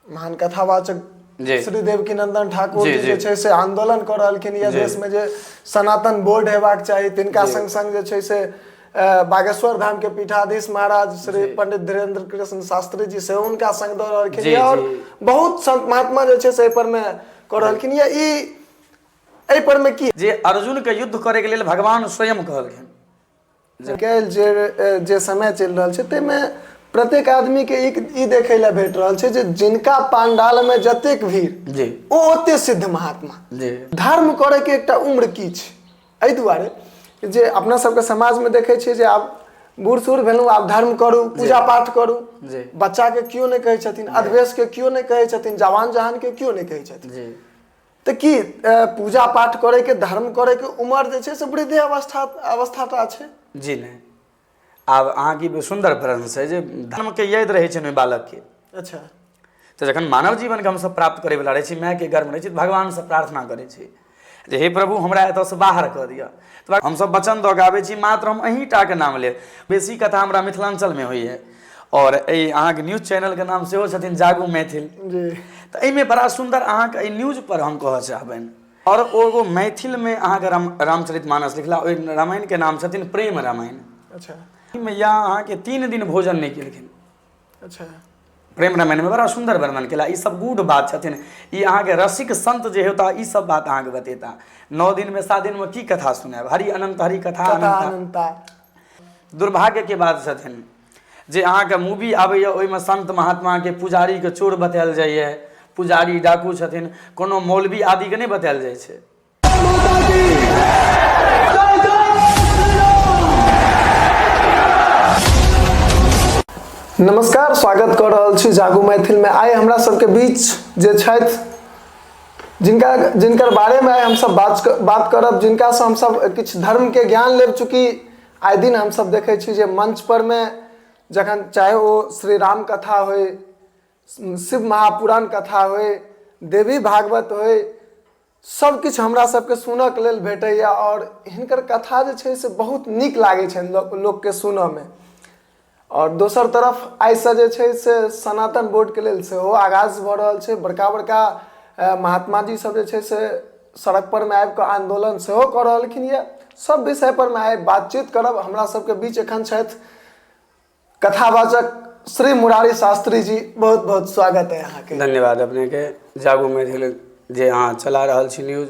महान कथावाचक जी श्री देवकीनंदन ठाकुर जी, जी जे छै से आंदोलन कर रहलखिन या जी। देश में जे सनातन बोर्ड हेबाक चाही, तिनका जी। संग संग जे छै से बागेश्वर धाम के पीठाधीश महाराज श्री जी। पंडित धीरेन्द्र कृष्ण शास्त्री जी से उनका संग दऽ रहलखिन जी, या और जी। बहुत संत महात्मा जे छै से एहि पर में कर रहलखिन या ई एहि पर में की जे अर्जुन के युद्ध करे के लेल भगवान स्वयं कहलखिन। काल्हि जे समय चलि रहल छै ताहिमे प्रत्येक आदमी के ई देखै लए भेट रहल छै जे जिनका पांडाल में जतेक भीड़ जी ओ ओते सिद्ध महात्मा। जी धर्म करे के एकटा उम्र की छै, एहि दुआरे जे अपना सबके समाज में देखै छियै जे आब बूढ़ सूढ़ भेलहुँ, आब धर्म करू, पूजा पाठ करू, जी बच्चा के क्यों नहीं कहै छथिन, अधवेश के क्यों नहीं कहै छथिन, जवान जहान के क्यों नहीं कहै छथिन। जी तो की पूजा पाठ करे के, धर्म करे के उम्र जे छै से वृद्धि अवस्थाटा छै। जी नहीं, आब अहाँके ई सुंदर प्रश्न छै जे धर्म के याद रहै छै ने बालक के। अच्छा तो जखन मानव जीवन के हमसब प्राप्त करे वाला रहै छी, माय के गर्भ रहै छी, भगवान से प्रार्थना करै छी जे हे प्रभु हमरा एतऽ से बाहर कऽ दिअ। तो हमसब वचन दऽ के आबै छी, मात्र हम अहीं टा के नाम लेब। बेसी कथा हमरा मिथिलांचल में होइए और एहि अहाँके न्यूज चैनल के नाम सेहो छथिन जागू मैथिल। जी तो एहिमे बड़ा सुंदर अहाँके एहि न्यूज पर हम कहऽ चाहबनि। और ओ मैथिल में अहाँके रामचरितमानस लिखला, ओहि रामायण के नाम छथिन प्रेम रामायण। अच्छा मैया अहाँके 3 दिन भोजन नहीं केलखिन। अच्छा प्रेम रामायण में बड़ा सुंदर वर्णन केला। ई सब गूढ़ बात छथिन, ई अहाँके रसिक संत जे होता ई सब बात अहाँके बतेता। 9 दिन में 7 दिन में की कथा सुनाब, हरि अनंत हरि कथा कथा अनंता। अनंता। दुर्भाग्य के बात छथिन जे अहाँके मूवी आबैया ओहिमे संत महात्मा के पुजारी के चोर बतायल जाइए, पुजारी डाकू छथिन, कोनो मौलवी आदि के नहीं बतायल जाइ छै। नमस्कार, स्वागत कर रहल छी जागू मैथिल में। आइ हमरा सबके बीच जे छथि, जिनकर बारे में हम सब बात करब, जिनका से हम सब किछु धर्म के ज्ञान लेब। चूँकि आइ दिन हम सब देखै छी जे मंच पर में जखन चाहे ओ श्री राम कथा होय, शिव महापुराण कथा होय, देवी भागवत होय, सब किछु हमरा सबके सुनक लेल भेटैया और हिनकर कथा जे छै से बहुत नीक लागै छनि लोक के सुनऽ में। और दोसर तरफ आइ से जे छै से सनातन बोर्ड के लेल सेहो आगाज भऽ रहल छै। बड़का बड़का महात्मा जी सब जे छै से सड़क पर में आबि कऽ आंदोलन सेहो कऽ रहलखिन ये। सब विषय पर में आइ बातचीत करब। हमरा सबके बीच एखन छथि कथावाचक श्री मुरारी शास्त्री जी, बहुत बहुत स्वागत है यहाँ के। धन्यवाद अपने के। जागू मैथिल जे अहाँ चला रहल छी न्यूज,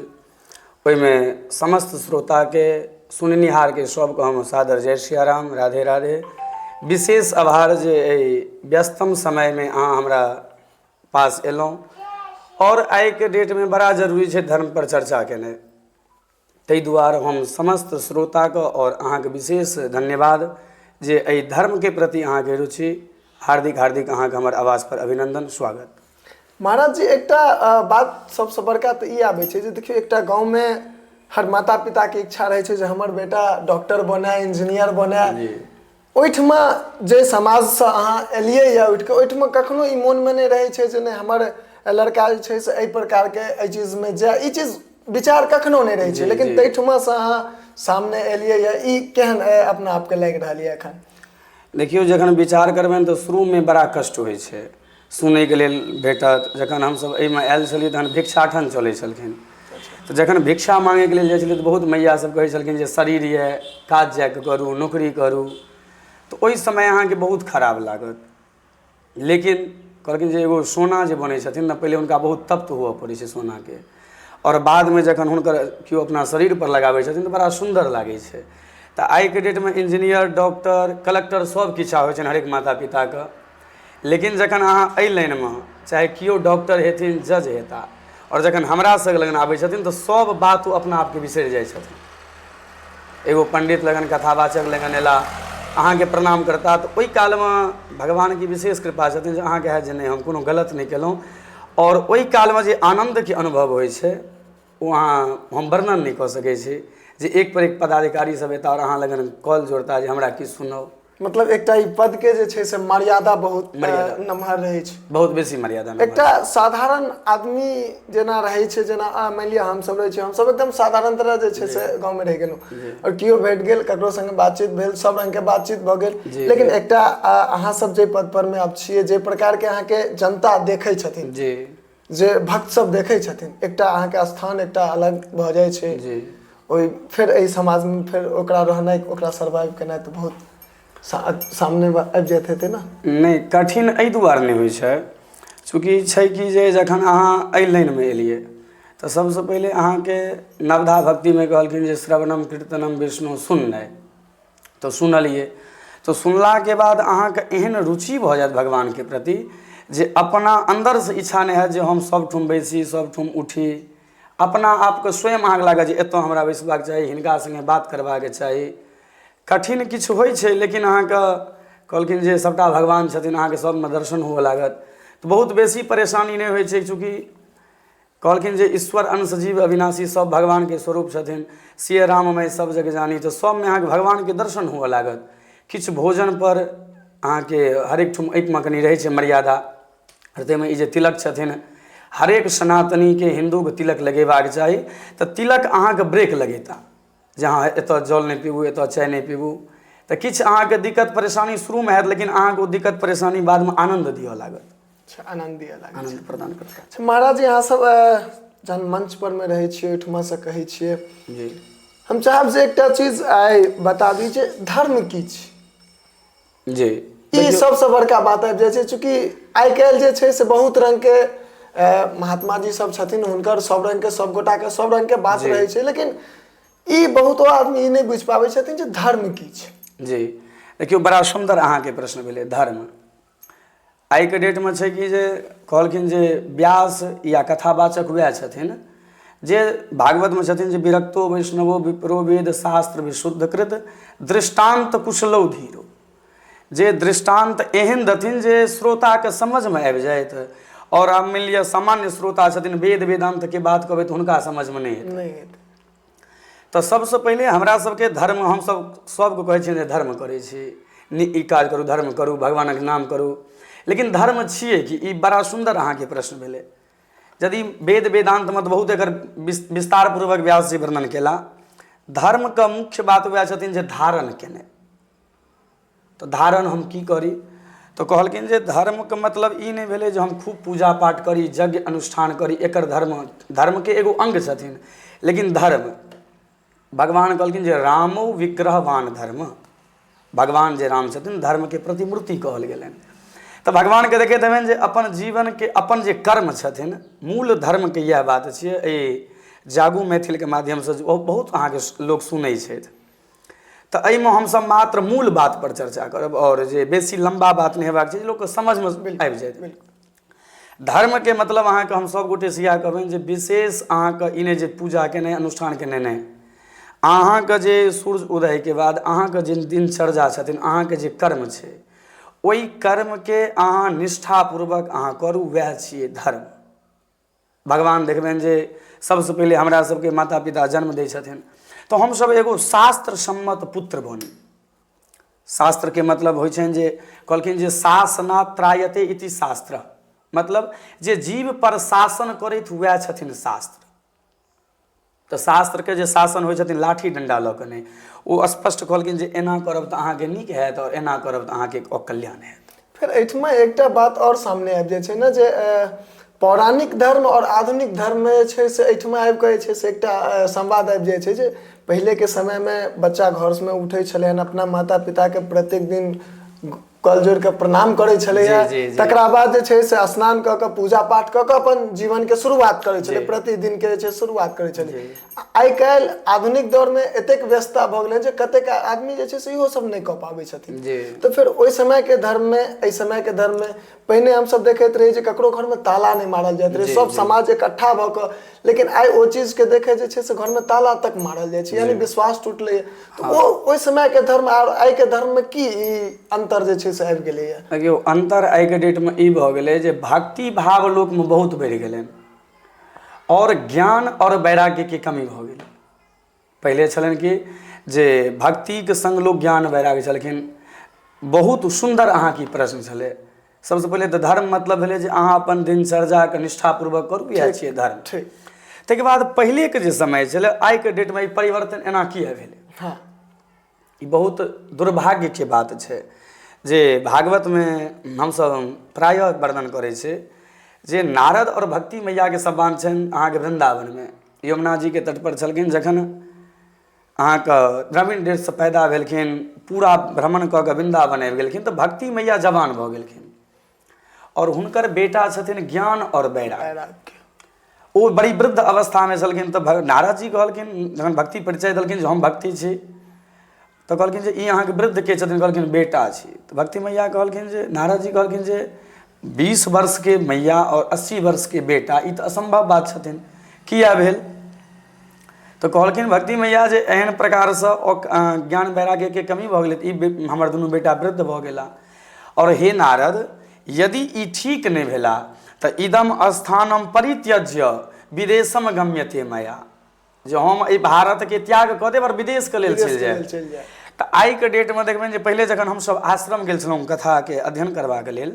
ओहिमे समस्त श्रोता के, सुननिहार के सबके हम सादर जय सियाराम, राधे राधे। विशेष आभार जे व्यस्तम समय में अहाँ हमरा पास एलहुँ और आइ के डेट में बड़ा जरूरी छै धर्म पर चर्चा केनाइ। ताहि दुआरे हम समस्त श्रोता के और अहाँ के विशेष धन्यवाद जे एहि धर्म के प्रति अहाँ के रुचि। हार्दिक हार्दिक अहाँ के हमर आवास पर अभिनंदन, स्वागत। महाराज जी, एकटा बात सबसे बड़का तो ई आबै छै जे देखियो एकटा गांव में हर माता पिता के इच्छा रहै छै जे हमर बेटा डॉक्टर बने, इंजीनियर बने। ओहिठमा जे समाज से अहाँ एलियै या उठि के, ओहिठमा कखनो ई मोन में नहीं रहै छै जे नहीं हमर लड़का जे छै से एहि प्रकार के एहि चीज में जाए, ई चीज विचार कखनो नहीं रहै छै। लेकिन ताहिठमा से अहाँ सामने एलियै या, ई केहन अपना आपके लागि रहल यऽ एखन? देखियो, जखन विचार करबनि तऽ शुरू में बड़ा कष्ट होइ छै, सुनै के लेल भेटत। जखन हमसब एहिमे आयल छलियै तखन भिक्षाटन चलै छलखिन। तऽ जखन भिक्षा मांगे के लेल जाइ छलियै तऽ बहुत मैया सब कहै छलखिन जे शरीर ये, काज जाके करू, नौकरी करू। तो ओहि समय अहाँके बहुत खराब लागत। लेकिन कहलखिन जे एगो सोना जे बनै छथिन ने, पहिले हुनका बहुत तप्त हुअ पड़ै छै सोना के, और बाद में जखन हुनकर केओ अपना शरीर पर लगाबै छथिन तऽ बड़ा सुंदर लागै छै। तऽ आइ के डेट में इंजीनियर, डॉक्टर, कलेक्टर सबके इच्छा होइ छनि हरेक माता पिता के। लेकिन जखन अहाँ एहि लाइन में चाहे केओ डॉक्टर हेथिन, जज हेता, और जखन हमरा सब लगन आबै छथिन तऽ सब बात ओ अपना आपके बिसरि जाइ छथिन। एगो पंडित लगन, कथावाचक लगन एला, अहाँ के प्रणाम करता, तो ओहि काल में भगवान की विशेष कृपा छथिन जे अहाँ कहे जे नहीं हम कोनो गलत नहीं केलहुँ। और ओहि काल में जे आनंद के अनुभव होइ छै ओ अहाँ हम वर्णन नहीं कऽ सकै छी। जे एक पर एक पदाधिकारी सब एता और अहाँ लगन कॉल जोड़ता जे हमरा किछु सुनाउ। मतलब एकटा ई पद के जे छै से मर्यादा बहुत नमहर रहै छै, बहुत बेसी मर्यादा नमहर। एकटा साधारण आदमी जेना रहै छै, जेना मानि लिअ हमसब रहै छी, हमसब एकदम साधारण तरह जे छै से गाँवमे रहि गेलहुँ, और केओ भेट गेल, ककरो संगे बातचीत भेल, सब रंगके बातचीत भऽ गेल, लेकिन एकटा अहाँ सब जे पद पर में आब छियै, जे प्रकारके अहाँके जनता देखै छथिन, जे भक्त सब देखै छथिन, एकटा अहाँके स्थान एकटा अलग भऽ जाइ छै। ओहि फेर एहि समाजमे फेर ओकरा रहनाइ, ओकरा सर्वाइव केनाइ तऽ बहुत सामने आबि जाइत हेतै ने। नहि, कठिन एहि दुआरे नहि होइ छै, चूँकि छै कि जे जखन अहाँ एहि लाइनमे एलियै तऽ सबसँ पहिले अहाँके नवधा भक्तिमे कहलखिन जे श्रवणम कीर्तनम विष्णु सुननाइ, तऽ सुनलियै, तऽ सुनलाके बाद अहाँके एहन रुचि भऽ जायत भगवानके प्रति जे अपना अन्दरसँ इच्छा नहि हैत जे हम सबठुम बैसी, सबठुम उठी, अपना आपके स्वयं अहाँके लागत जे एतऽ हमरा बैसबाक चाही, हिनका सङ्गे बात करबाक चाही। कठिन किछु होइ छै, लेकिन अहाँके कहलखिन जे सबटा भगवान छथिन, अहाँके सबमे दर्शन हुअ लागत, तऽ बहुत बेसी परेशानी नहि होइ छै, चूँकि कहलखिन जे ईश्वर अंश जीव अविनाशी, सब भगवानके स्वरूप छथिन, सिय राममय सब जग जानी, तऽ सबमे अहाँके भगवानके दर्शन हुअ लागत। किछु भोजनपर अहाँके हरेक ठुम एहिठमा कनि रहै छै मर्यादा, ताहिमे ई जे तिलक छथिन, हरेक सनातनीके हिन्दूके तिलक लगेबाक चाही, तऽ तिलक अहाँके ब्रेक लगेता जे अहाँ एतऽ जल नहि पीबू, एतऽ चाय नहि पीबू, तऽ किछु अहाँके दिक्कत परेशानी शुरूमे हैत, लेकिन अहाँके ओ दिक्कत परेशानी बादमे आनन्द दिअ लागत। आनन्द दिअ लागत, आनन्द प्रदान करता। महाराज जी अहाँ सब जहन मंच पर में रहै छियै, ओहिठमा से कहै छियै, जी हम चाहब जे एकटा चीज आइ बताबी जे धर्म की छै। जी ई सबसँ बड़का बात आबि जाइ छै, चूँकि आइ काल्हि जे छै से बहुत रंगके महात्मा जी सब छथिन, हुनकर सब रंगके सब गोटाके सब रंगके बात रहै छै, लेकिन ई बहुतो आदमी ई नहि बुझि पाबै छथिन जे धर्म की छै। जी देखियौ, बड़ा सुन्दर अहाँके प्रश्न भेलै। धर्म आइके डेटमे छै कि जे कहलखिन जे व्यास या कथावाचक वएह छथिन जे भागवतमे छथिन जे विरक्तो वैष्णवो विप्रो वेद शास्त्र विशुद्धकृत दृष्टान्त कुशलो धीरो, जे दृष्टान्त एहन देथिन जे श्रोताके समझमे आबि जाइत, और आब मानि लिअ सामान्य श्रोता छथिन, वेद वेदान्तके बात कहबै तऽ हुनका समझमे नहि एतै। तऽ सबसँ पहिले हमरा सबके धर्म, हमसब सबके कहै छियै जे धर्म करै छी, ई काज करू, धर्म करू, भगवानक नाम करू, लेकिन धर्म छियै कि? ई बड़ा सुन्दर अहाँके प्रश्न भेलै। यदि वेद वेदान्तमे तऽ बहुत एकर विस्तारपूर्वक व्यास जी वर्णन केला। धर्मके मुख्य बात वएह छथिन जे धारण केनाइ। तऽ धारण हम की करी? तऽ कहलखिन जे धर्मके मतलब ई नहि भेलै जे हम खूब पूजा पाठ करी, यज्ञ अनुष्ठान करी, एकर धर्मके एगो अंग छथिन। लेकिन धर्म, भगवान कहलखिन जे रामो विग्रहवान धर्म, भगवान जे राम छथिन धर्मके प्रतिमूर्ति कहल गेलनि। तऽ भगवानके देखैत हेबनि जे अपन जीवनके अपन जे कर्म छथिन, मूल धर्मके इएह बात छियै। एहि जागू मैथिलके माध्यमसँ बहुत अहाँके लोक सुनै छथि, तऽ एहिमे हमसब मात्र मूल बात पर चर्चा करब, और जे बेसी लम्बा बात नहि हेबाक चाही, लोकके समझमे आबि जाइत। धर्मके मतलब अहाँके हम सब गोटे से इएह कहबनि जे विशेष अहाँके ई नहि जे पूजा केनाइ, अनुष्ठान केनाइ नहि, अहाँके जे सूर्य उदयके बाद अहाँके जे दिनचर्या छथिन, अहाँके जे कर्म छै, ओहि कर्मके अहाँ निष्ठापूर्वक अहाँ करू, वएह छियै धर्म। भगवान देखबनि जे सबसँ पहिले हमरा सबके माता पिता जन्म दै छथिन, तऽ हमसब एगो शास्त्र सम्मत पुत्र बनी। शास्त्रके मतलब होइ छनि जे कहलखिन जे शासना त्रायते इति शास्त्र, मतलब जे जीव पर शासन करैत वएह छथिन शास्त्र। तऽ शास्त्रके जे शासन होइ छथिन लाठी डंडा लऽ कऽ नहि, ओ स्पष्ट कहलखिन जे एना करब तऽ अहाँके नीक हैत, और एना करब तऽ अहाँके अकल्याण हैत। फिर एहिठमा एकटा बात और सामने आबि जाइ छै ने, जे पौराणिक धर्म और आधुनिक धर्म जे छै से एहिठमा आबि कऽ जे छै से एकटा संवाद आबि जाइ छै, जे पहिलेके समयमे बच्चा घरमे उठै छलै हन, अपना माता पिताके प्रत्येक दिन कल जोड़ि कऽ प्रणाम करै छलैए, तकरा बाद जे छै से स्नान कऽ कऽ पूजा पाठ कऽ कऽ अपन जीवनके शुरुआत करै छलै, प्रतिदिनके जे छै शुरुआत करै छलै। आइ काल्हि आधुनिक दौरमे एतेक व्यस्तता भऽ गेलै जे कतेक आदमी जे छै से इहो सब नहि कऽ पाबै छथिन। तऽ फेर ओहि समयके धर्ममे, एहि समयके धर्ममे पहिने हमसब देखैत रही जे ककरो घरमे ताला नहि मारल जाइत रहै, सब समाज इकट्ठा भऽ कऽ, लेकिन आइ ओ चीजके देखे जे छै से घरमे ताला तक मारल जाइ छै, यानी विश्वास टूटलैए। तऽ ओहि समयके धर्म और आइके धर्ममे की अंतर जे छै से आबि गेलैए? देखियौ, अंतर आइके डेटमे ई भऽ गेलै जे भक्ति भाव लोकमे बहुत बढ़ि गेलनि, और ज्ञान और वैराग्यके कमी भऽ गेलै। पहिले छलनि कि जे भक्तिके संग लोक ज्ञान वैराग्य छलखिन, बहुत सुंदर अहाँ की प्रश्न छलै। सबसे पहले तो धर्म मतलब भेलै जे अहाँ अपन दिनचर्या के निष्ठापूर्वक करू, इएह छियै धर्म। ठीक। ताहिके बाद पहिले के जे समय छलै, आइ के डेट में ई परिवर्तन एना किया भेलै? हाँ। ई बहुत दुर्भाग्य के बात छै जे भागवत में हमसब प्रायः वर्णन करै छै जे नारद और भक्ति मैया के संवाद छनि अहाँके वृंदावन में। यमुना जी के तट पर छलखिन, जखन अहाँके द्रविड़ देश से पैदा भेलखिन, पूरा भ्रमण कऽ के वृंदावन आबि गेलखिन, तऽ भक्ति मैया जवान भऽ गेलखिन और हुनकर बेटा छथिन ज्ञान और वैराग्य। ओ बड़ी वृद्ध अवस्था में छलखिन, तऽ नारद जी कहलखिन, जखन भक्ति परिचय देलखिन जे हम भक्ति छी, तऽ कहलखिन जे ई अहाँके वृद्ध के छथिन? कहलखिन बेटा छी। तऽ भक्ति मैया कहलखिन जे, नारद जी कहलखिन जे 20 वर्ष के मैया और 80 वर्ष के बेटा, ई तऽ असंभव बात छथिन, किया भेल? तऽ कहलखिन भक्ति मैया जे एहन प्रकार से ज्ञान वैराग्य के कमी भऽ गेलै, ई हमर दुनू बेटा वृद्ध भऽ गेला। और हे नारद, यदि ई ठीक नहि भेला तऽ इदम स्थानम परित्यज्य विदेशम गम्यते मया, जो हम एहि भारत के त्याग कऽ देब और विदेश के लेल चलि जायब। तऽ आइ के डेट में देखबनि जे पहिले जखन हमसब आश्रम गेल छलहुँ कथा के अध्ययन करबाक लेल,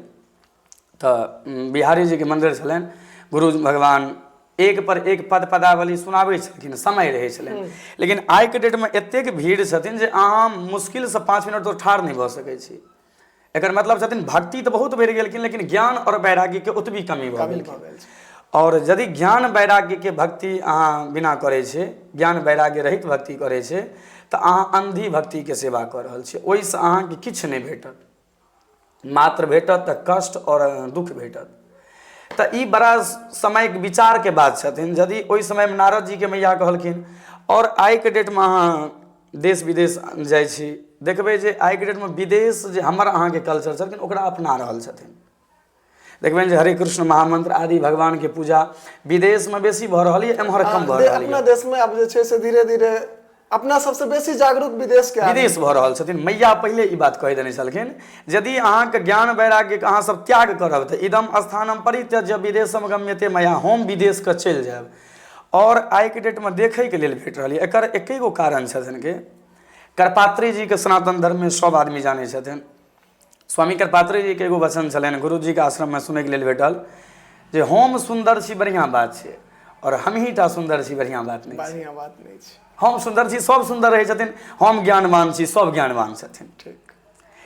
तऽ बिहारी जी के मंदिर छलनि, गुरु भगवान एक पर एक पद पदावली सुनाबै छलखिन, समय रहै छलनि। लेकिन आइ के डेट में एतेक भीड़ छथिन जे अहाँ मुश्किल से 5 मिनट तो ठाढ़ नहीं भऽ सकै छी। एकर मतलब छथिन भक्ति तो बहुत बढ़ि गेलखिन, लेकिन ज्ञान और वैराग्य के ओतबी कमी भऽ गेलखिन। और यदि ज्ञान वैराग्य के भक्ति अहाँ बिना करै छै, ज्ञान वैराग्य रहित भक्ति करै छै, तऽ अहाँ अंधी भक्ति के सेवा कऽ रहल छियै। ओहिसँ अहाँके किछु नहि भेटत, मात्र भेटत तऽ कष्ट और दुख भेटत। तऽ ई बड़ा समय के विचार के बात छथिन। यदि ओहि समय में नारद जी के मैया कहलखिन, और आइ के डेट में अहाँ देश विदेश जाइ छी, देखबै जे आइ के डेट में विदेश जे हमर अहाँके कल्चर छथिन ओकरा अपना रहल छथिन। देखबनि जे हरे कृष्ण महामंत्र आदि भगवान के पूजा विदेश में बेसी भऽ रहल है, एम्हर कम भऽ रहल है। अपना देश में अब जे छै से धीरे धीरे अपना सबसे बेसी जागरूक विदेश भऽ रहल छथिन। मैया पहिले ई बात कहि देने छलखिन, यदि अहाँके ज्ञान वैराग्य के अहाँ सब त्याग करब तऽ इदम स्थानम परित्यज्य विदेशम गम्यते मया, हम विदेश के चलि जायब। और आइ के डेट में देखै के लेल भेट रहल है। एकर एके गो कारण छथिन के करपात्री जी के सनातन धर्म में सब आदमी जानै छथिन। स्वामी करपात्री जी के एगो वचन छलनि, गुरु जी के आश्रम में सुनै के लेल भेटल, जे हम सुंदर छी बढ़िया बात छै, और हमही टा सुंदर छी बढ़िया बात नहीं छै। हम सुंदर छी, सब सुंदर रहै छथिन, हम ज्ञानवान छी, सब ज्ञानवान छथिन, ठीक,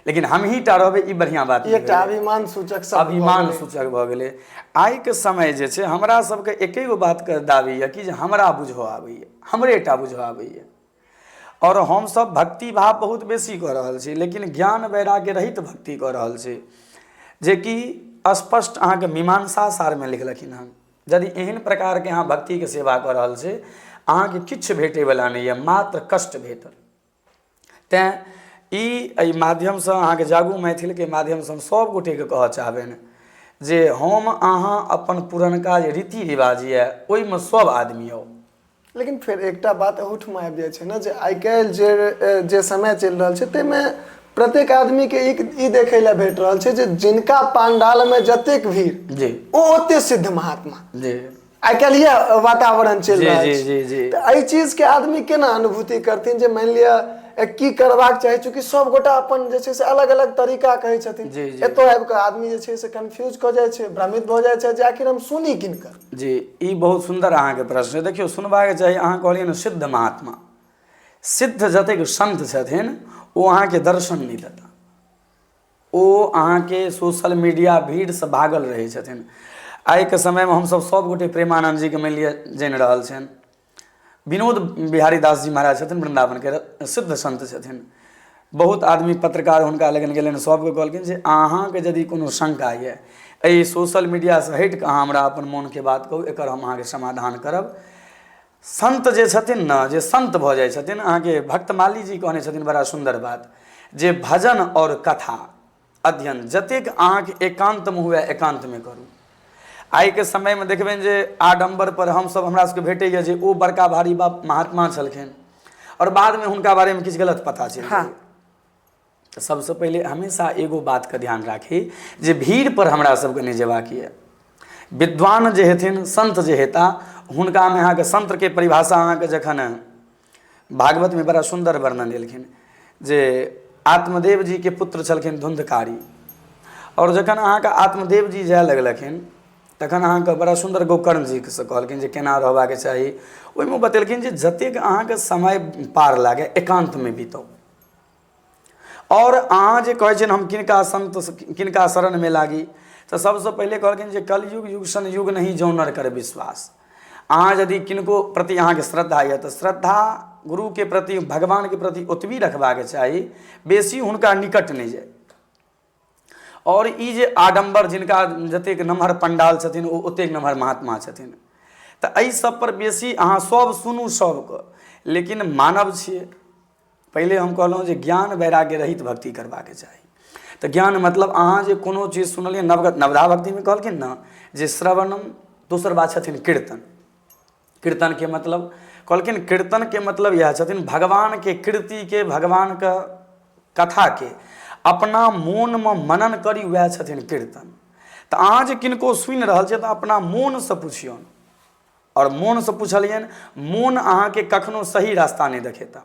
लेकिन हमही टा रहबै ई बढ़िया बात नहीं। एकटा अभिमान सूचक भऽ गेलै। आइ के समय जे छै हमरा सबके एके गो बात के दाबी है कि जे हमरा बुझऽ आबैए, हमरे टा बुझऽ आबैए, और हम सब भक्ति भाव बहुत बेसी कऽ रहल छी, लेकिन ज्ञान वैराग्य रहित भक्ति कऽ रहल छी, जे कि स्पष्ट अहाँके मीमांसा सार में लिखलखिन हन। यदि एहन प्रकार के अहाँ भक्ति के सेवा कऽ रहल छी, अहाँके किछु भेटैवला नहीं है, मात्र कष्ट भेटत। तैं एहि माध्यम से अहाँके जागू मैथिल के माध्यम से हम सब गोटे के कहऽ चाहबनि जे हम अहाँ अपन पुरनका जे रीति रिवाज यऽ ओहिमे सब आदमी आओ। लेकिन फिर एकटा बात अहूठमा आबि जाइ छै ने, जे आइ काल्हि जे समय चलि रहल छै ताहिमे प्रत्येक आदमी के ई देखै लए भेट रहल छै जे जिनका पंडाल में जतेक भीड़ जी ओ ओते सिद्ध महात्मा जी। आइ काल्हि यह वातावरण चलि रहल जी जी जी। तऽ एहि चीज के आदमी केना अनुभूति करथिन, जे मानि लिअ की करबाक चाही, चूँकि सब गोटा अपन जे छै से अलग अलग तरीका कहै छथिन। एतौ आबि कऽ आदमी जे छै से कन्फ्यूज कऽ जाइ छै, भ्रमित भऽ जाइ छै जे आखिर हम सुनी किनकर। जी, ई बहुत सुंदर अहाँके प्रश्न है। देखियौ, सुनबाके चाही। अहाँ कहलियै ने सिद्ध महात्मा, सिद्ध जतेक संत छथिन ओ अहाँके दर्शन नहीं देता, ओ अहाँके सोशल मीडिया भीड़ से भागल रहै छथिन। आइ के समय में हमसब सब गोटे प्रेमानंद जी के मानि लिअ जानि रहल छनि। विनोद बिहारी दास जी महाराज छथिन, वृंदावन के सिद्ध संत छथिन। बहुत आदमी पत्रकार हुनका लगन गेलनि, सबके कहलखिन जे अहाँके यदि कोनो शंका यऽ एहि सोशल मीडिया से हटि कऽ अहाँ हमरा अपन मोन के बात कहू, एकर हम अहाँके समाधान करब। संत जे छथिन ने, जे संत भऽ जाइ छथिन, अहाँके भक्तमाली जी कहने छथिन बड़ा सुंदर बात, जे भजन और कथा अध्ययन जतेक अहाँके एकांत में हुए एकांत में करू। आइ के समय में देखबनि जे आडम्बर पर हमसब हमरा सबके भेटैए जे ओ बड़का भारी बाप महात्मा छलखिन, और बाद में हुनका बारे में किछु गलत पता चलि गेल। तऽ सबसे पहले हमेशा एगो बात का ध्यान राखी जे भीड़ पर हमरा सबके नहीं जेबाक यऽ। विद्वान जे हेथिन, संत जे हेता, हुनका में अहाँके संत के परिभाषा अहाँके जखन भागवत में बड़ा सुंदर वर्णन देलखिन जे आत्मदेव जी के पुत्र छलखिन धुंधकारी। और जखन अहाँके आत्मदेव जी जाय लगलखिन तखन अहाँके बड़ा सुन्दर गोकर्ण जी से कहलखिन जे केना रहबाक चाही। ओहिमे बतेलखिन जे जतेक अहाँके समय पार लागे एकांतमे बीतौ। और अहाँ जे कहै छियनि हम किनका संत किनका शरणमे लागी, तऽ सबसँ पहिले कहलखिन जे कलयुग युग सन युग नहीं जौं नर कर विश्वास। अहाँ यदि किनको प्रति अहाँके श्रद्धा यऽ तऽ श्रद्धा गुरुके प्रति भगवानके प्रति ओतबी रखबाक चाही, बेसी हुनका निकट नहि जाय। और ई जे आडम्बर जिनका जतेक नमहर पंडाल छथिन ओ ओतेक नमहर महात्मा छथिन, तऽ एहि सब पर बेसी अहाँ सब सुनू सबके, लेकिन मानव छियै। पहिले हम कहलहुँ जे ज्ञान वैराग्य रहित भक्ति करबाक चाही। तऽ ज्ञान मतलब अहाँ जे कोनो चीज सुनलियै नवधा भक्तिमे कहलखिन ने जे श्रवणम, दोसर बात छथिन कीर्तन। कीर्तनके मतलब कहलखिन कीर्तनके मतलब इएह छथिन भगवानके कृतिके, भगवानके कथाके अपना मोनमे मनन करी, वएह छथिन कीर्तन। तऽ अहाँ जे किनको सुनि रहल छियै तऽ अपना मोनसँ पुछियौन। और मोनसँ पुछलियनि, मोन अहाँके कखनो सही रास्ता नहि देखेता।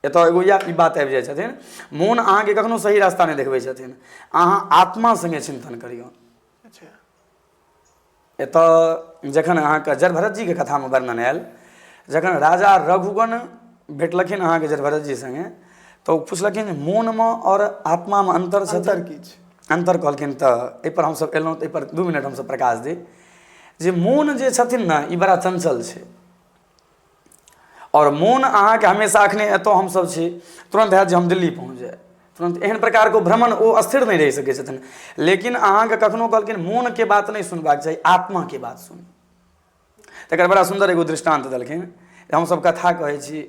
एतऽ एगो ई बात आबि जाइ छथिन, मोन अहाँके कखनो सही रास्ता नहि देखबै छथिन, अहाँ आत्मा संगे चिंतन करियौन। एतऽ जखन अहाँके जड़भरत जीके कथामे वर्णन आयल, जखन राजा रघुगण भेटलखिन अहाँके जड़भरत जी संगे, तऽ ओ पुछलखिन मोनमे और आत्मामे अंतर छथिन। अंतर कहलखिन। तऽ एहिपर हमसब एलहुँ, तऽ एहिपर 2 मिनट हमसब प्रकाश दी जे मोन जे छथिन ने ई बड़ा चंचल छै। और मोन अहाँके हमेशा अखने एतऽ हमसब छी, तुरंत हैत जे हम दिल्ली पहुँच जाए, तुरंत एहन प्रकारके भ्रमण ओ स्थिर नहीं रहि सकै छथिन। लेकिन अहाँके कखनो कहलखिन मोनके बात नहीं सुनबाक चाही, आत्माके बात सुनी। तकर बड़ा सुन्दर एगो दृष्टांत देलखिन। हमसब कथा कहै छी,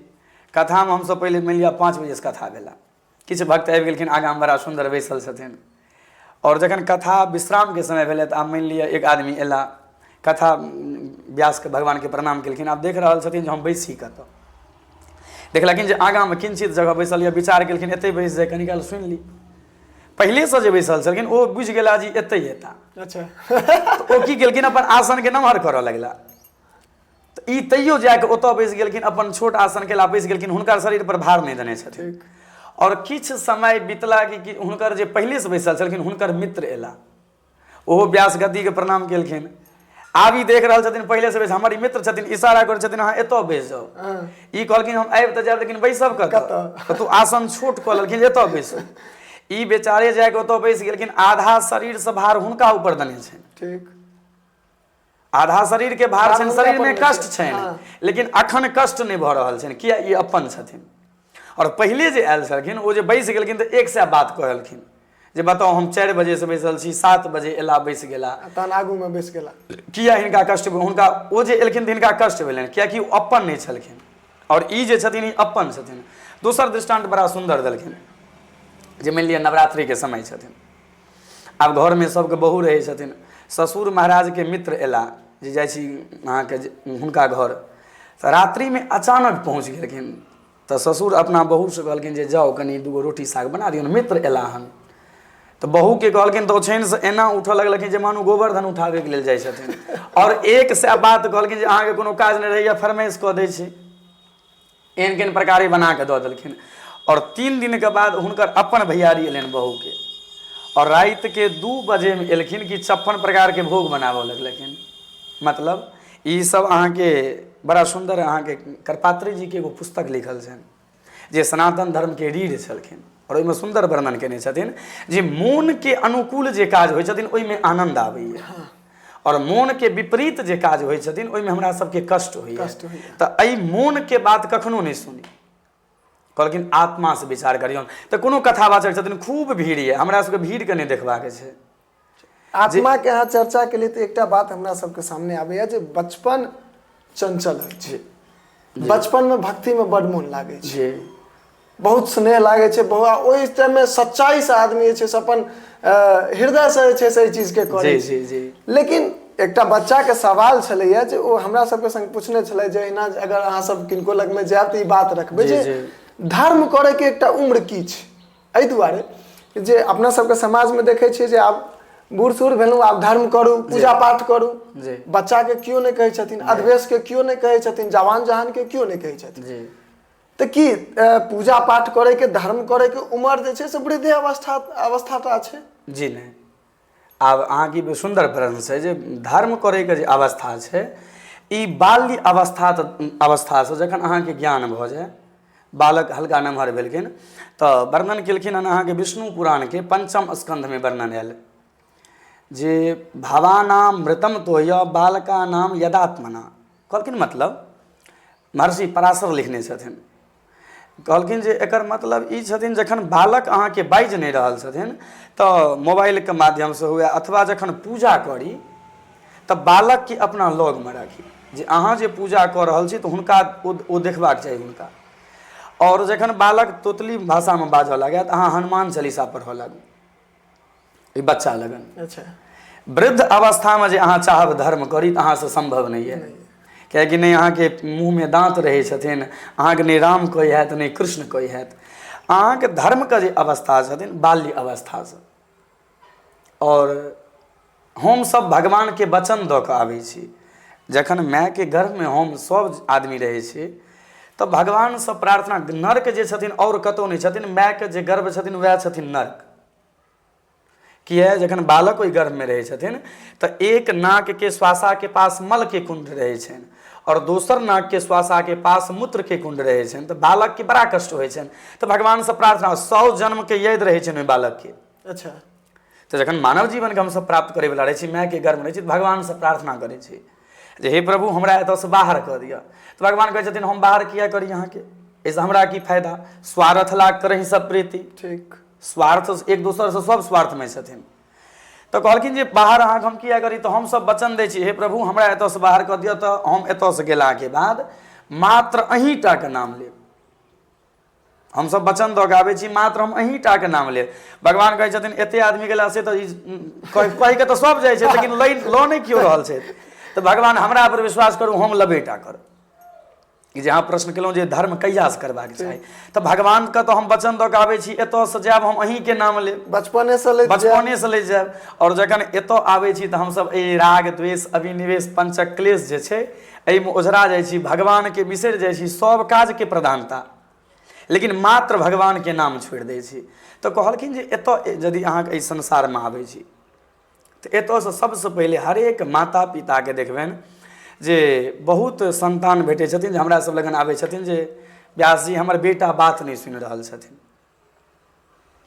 कथामे हमसब पहिले मानि लिअ 5 बजेसँ कथा भेला, किछु भक्त आबि गेलखिन आगाँमे बड़ा सुन्दर बैसल छथिन। और जखन कथा विश्रामके समय भेलै तऽ आब मानि लिअ एक आदमी एला, कथा व्यासके भगवानके प्रणाम केलखिन, आब देख रहल छथिन जे हम बैसी कतऽ। देखलखिन जे आगाँमे किंचित जगह बैसल यऽ, विचार केलखिन एतै बैस जाए, कनी काल सुनि ली। पहिलेसँ जे बैसल छलखिन ओ बुझि गेला जे एतै एता। अच्छा। तऽ ओ की केलखिन, अपन आसनके नमहर करऽ लगला। तऽ ई तैयो जाके ओतऽ बैस गेलखिन, अपन छोट आसन केला बैस गेलखिन, हुनकर शरीर पर भार नहि देने छथिन। और किछु समय बीतला कि हुनकर जे पहिलेसँ बैसल छलखिन हुनकर मित्र एला, ओहो व्यास गद्दीके प्रणाम केलखिन। आब ई देख रहल छथिन पहिले से बैस, हमर ई मित्र छथिन, इशारा करै छथिन अहाँ एतऽ बैस जाउ। ई कहलखिन हम आबि तऽ जायब लेकिन बैसब कतऽ? तू आसन छोट कऽ लेलखिन, एतऽ बैसू। ई बेचारे जाके ओतऽ बैस गेलखिन, आधा शरीर से भार हुनका ऊपर देने छनि। ठीक। आधा शरीर के भार छनि, शरीर में कष्ट छनि, लेकिन अखन कष्ट नहीं भऽ रहल छनि, किया ई अपन छथिन। और पहिले जे आयल छलखिन ओ जे बैस गेलखिन तऽ 100 बात कहलखिन जे बताओ हम 4 बजे से बैसल छी, 7 बजे एला बैस गेला, तहन आगू में बैस गेला, किया हिनका कष्ट हुनका ओ जे एलखिन तऽ हिनका कष्ट भेलनि, कियाकि ओ अपन नहीं छलखिन। और ई जे छथिन ई अपन छथिन। दोसर दृष्टांत बड़ा सुंदर देलखिन जे मानि लिअ नवरात्रि के समय छथिन, आब घर में सबके बहू रहै छथिन, ससुर महाराज के मित्र एला जे जाइ छी अहाँके हुनका घर, तऽ रात्रि में अचानक पहुँच गेलखिन। तऽ ससुर अपना बहू से कहलखिन जे जाओ कनी 2 रोटी साग बना दियौ, मित्र एला हन। तऽ बहू के कहलखिन तऽ ओछैन से एना उठऽ लगलखिन जे मानू गोवर्धन उठाबे के लेल जाइ छथिन। और 100 बात कहलखिन जे अहाँके कोनो काज नहीं रहैया, फरमाइश कऽ दै छी, एहन केहन प्रकारे बना के दऽ देलखिन। और 3 दिन के बाद हुनकर अपन भैयारी एलनि बहू के, और रात के 2 बजे में एलखिन कि 56 प्रकार के भोग बनाबऽ लगलखिन। मतलब ई सब अहाँके बड़ा सुंदर अहाँके करपात्री जी के एगो पुस्तक लिखल छनि जे सनातन धर्म के रीढ़ छलखिन, और ओहिमे सुंदर वर्णन केने छथिन जे मोन के अनुकूल जे काज होइ छथिन ओहिमे आनंद आबैया, और मोन के विपरीत जे काज होइ छथिन ओहिमे हमरा सबके कष्ट होइया। तऽ एहि मोन के बात कखनो नहीं सुनी, कहलखिन आत्मा से विचार करियौन। तऽ कोनो कथावाचक छथिन, खूब भीड़ ये, हमरा सबके भीड़ के नहीं देखबाक छै। आत्मा के अहाँ चर्चा के लिए तो एकटा बात हमरा सबके सामने आबैया जे बचपन चंचल होइ छै, बचपन में भक्ति में बड़ मोन लागे छै, बहुत स्नेह लागे छै, ओहि टाइम में सच्चाई से आदमी जे छै अपन हृदय से जे छै से चीज के करे छै। लेकिन एकटा बच्चा के सवाल छलैया जे ओ हमरा सबके संग पूछने छलै जे एना अगर अहाँ सब किनको लग में जायब तऽ ई बात रखबै जे धर्म करे के एकटा उम्र की छै। एहि दुआरे जे अपना सबके समाज में देखे छियै जे आब बूढ़ सूढ़ भेलहुँ, आब धर्म करू, पूजा पाठ करू, बच्चा के क्यों नहीं कहै छथिन, अधवेश के क्यों नहीं कहै छथिन, जवान जहान के क्यों नहीं कहै छथिन। तो कि पूजा पाठ करे के धर्म करे के उम्र जे छै से वृद्धि अवस्था छै? जी नहीं। आब अहाँके सुंदर प्रश्न छै जे धर्म करे के जे अवस्था छै ई बाल्य अवस्था से जखन अहाँके ज्ञान भऽ जाय, बालक हल्का नमहर भेलखिन तऽ वर्णन केलखिन हन अहाँके विष्णु पुराण के 5म स्कंध में वर्णन आयल जे भावानाम मृतम तोय बालका नाम यदात्मना। कहलखिन मतलब महर्षि पराशर लिखने छथिन, कहलखिन जे एकर मतलब ई छथिन जखन बालक अहाँके बाजि नहीं रहल छथिन तऽ मोबाइल के माध्यम से हुए अथवा जखन पूजा करी तऽ बालक के अपना लग में राखी जे अहाँ जे पूजा कऽ रहल छी तऽ हुनका ओ देखबाक चाही हुनका। और जखन बालक तोतली भाषा में बाजऽ लागे तऽ अहाँ हनुमान चालीसा पढ़ऽ लागू, ई बच्चा लगन। अच्छा। वृद्ध अवस्था में जे अहाँ चाहब धर्म करी तऽ अहाँ से संभव नहीं है, कियाकि नहीं अहाँके मुँह में दाँत रहै छथिन, अहाँके नहीं राम कोई हैत नहीं कृष्ण कोई हैत। अहाँके धर्म के जे अवस्था छथिन बाल्य अवस्था से। और हम सब भगवान के वचन दऽ कऽ आबै छी, जखन माय के गर्भ में हम सब आदमी रहै छी तऽ भगवान से प्रार्थना, नर्क जे छथिन और कतौ नहीं छथिन, माय के जे गर्भ छथिन वएह छथिन नर्क। किया जखन बालक ओहि गर्भ में रहै छथिन तऽ एक नाक के श्वासा के पास मल के कुंड रहै छनि और दोसर नाक के श्वासा के पास मूत्र के कुंड रहै छनि, तऽ बालक के बड़ा कष्ट होइ छनि। तऽ भगवान से प्रार्थना, 100 जन्म के याद रहै छनि ओहि बालक के। अच्छा। तो जखन मानव जीवन के हमसब प्राप्त करे वाला रहै छी, माय के गर्भ में रहै छी, भगवान से प्रार्थना करै छी जे हे प्रभु हमरा एतऽ से बाहर कऽ दिअ। तऽ भगवान कहै छथिन हम बाहर किया करी अहाँके, एहिसँ हमरा की फायदा, स्वार्थ लाग करही सब प्रीति। ठीक। स्वार्थ एक दोसर से सब स्वार्थ में छथिन। तो कहलखिन जे बाहर अहाँके हम किया करी, तो हम सब वचन दै छी हे प्रभु हमरा एतऽ से बाहर कऽ दिअ तऽ हम एतऽ से गेला के बाद मात्र अहींटा के नाम लेब। हम सब वचन दऽ के आबै छी, मात्र हम अहींटा के नाम लेब। भगवान कहै छथिन एते आदमी गेला से तऽ कहि के तऽ सब जाइ छै लेकिन लऽ नहीं क्यों रहल छै। तऽ भगवान हमरा पर विश्वास करू हम लेबेटा करब। कि जे अहाँ प्रश्न केलहुँ जे धर्म कहिया से करबाक चाही, तऽ भगवान के तो हम वचन दऽ के आबै छी एतऽ से जायब हम अहीं के नाम लेब, बचपने से ले जायब। और जखन एतऽ आबै छी तऽ हमसब एहि राग द्वेष अभिनिवेश पंचक क्लेश जे छै एहिमे ओझरा जाइ छी, भगवान के बिसरि जाइ छी, सब काज के प्रधानता, लेकिन मात्र भगवान के नाम छोड़ि दै छी। तऽ कहलखिन जे एतऽ यदि अहाँके एहि संसार में आबै छी तऽ एतऽ से सबसे पहिले हरेक माता पिता के देखबनि जे बहुत संतान भेटै छथिन जे हमरा सब लगन आबै छथिन जे व्यास जी हमर बेटा बात नहीं सुनि रहल छथिन।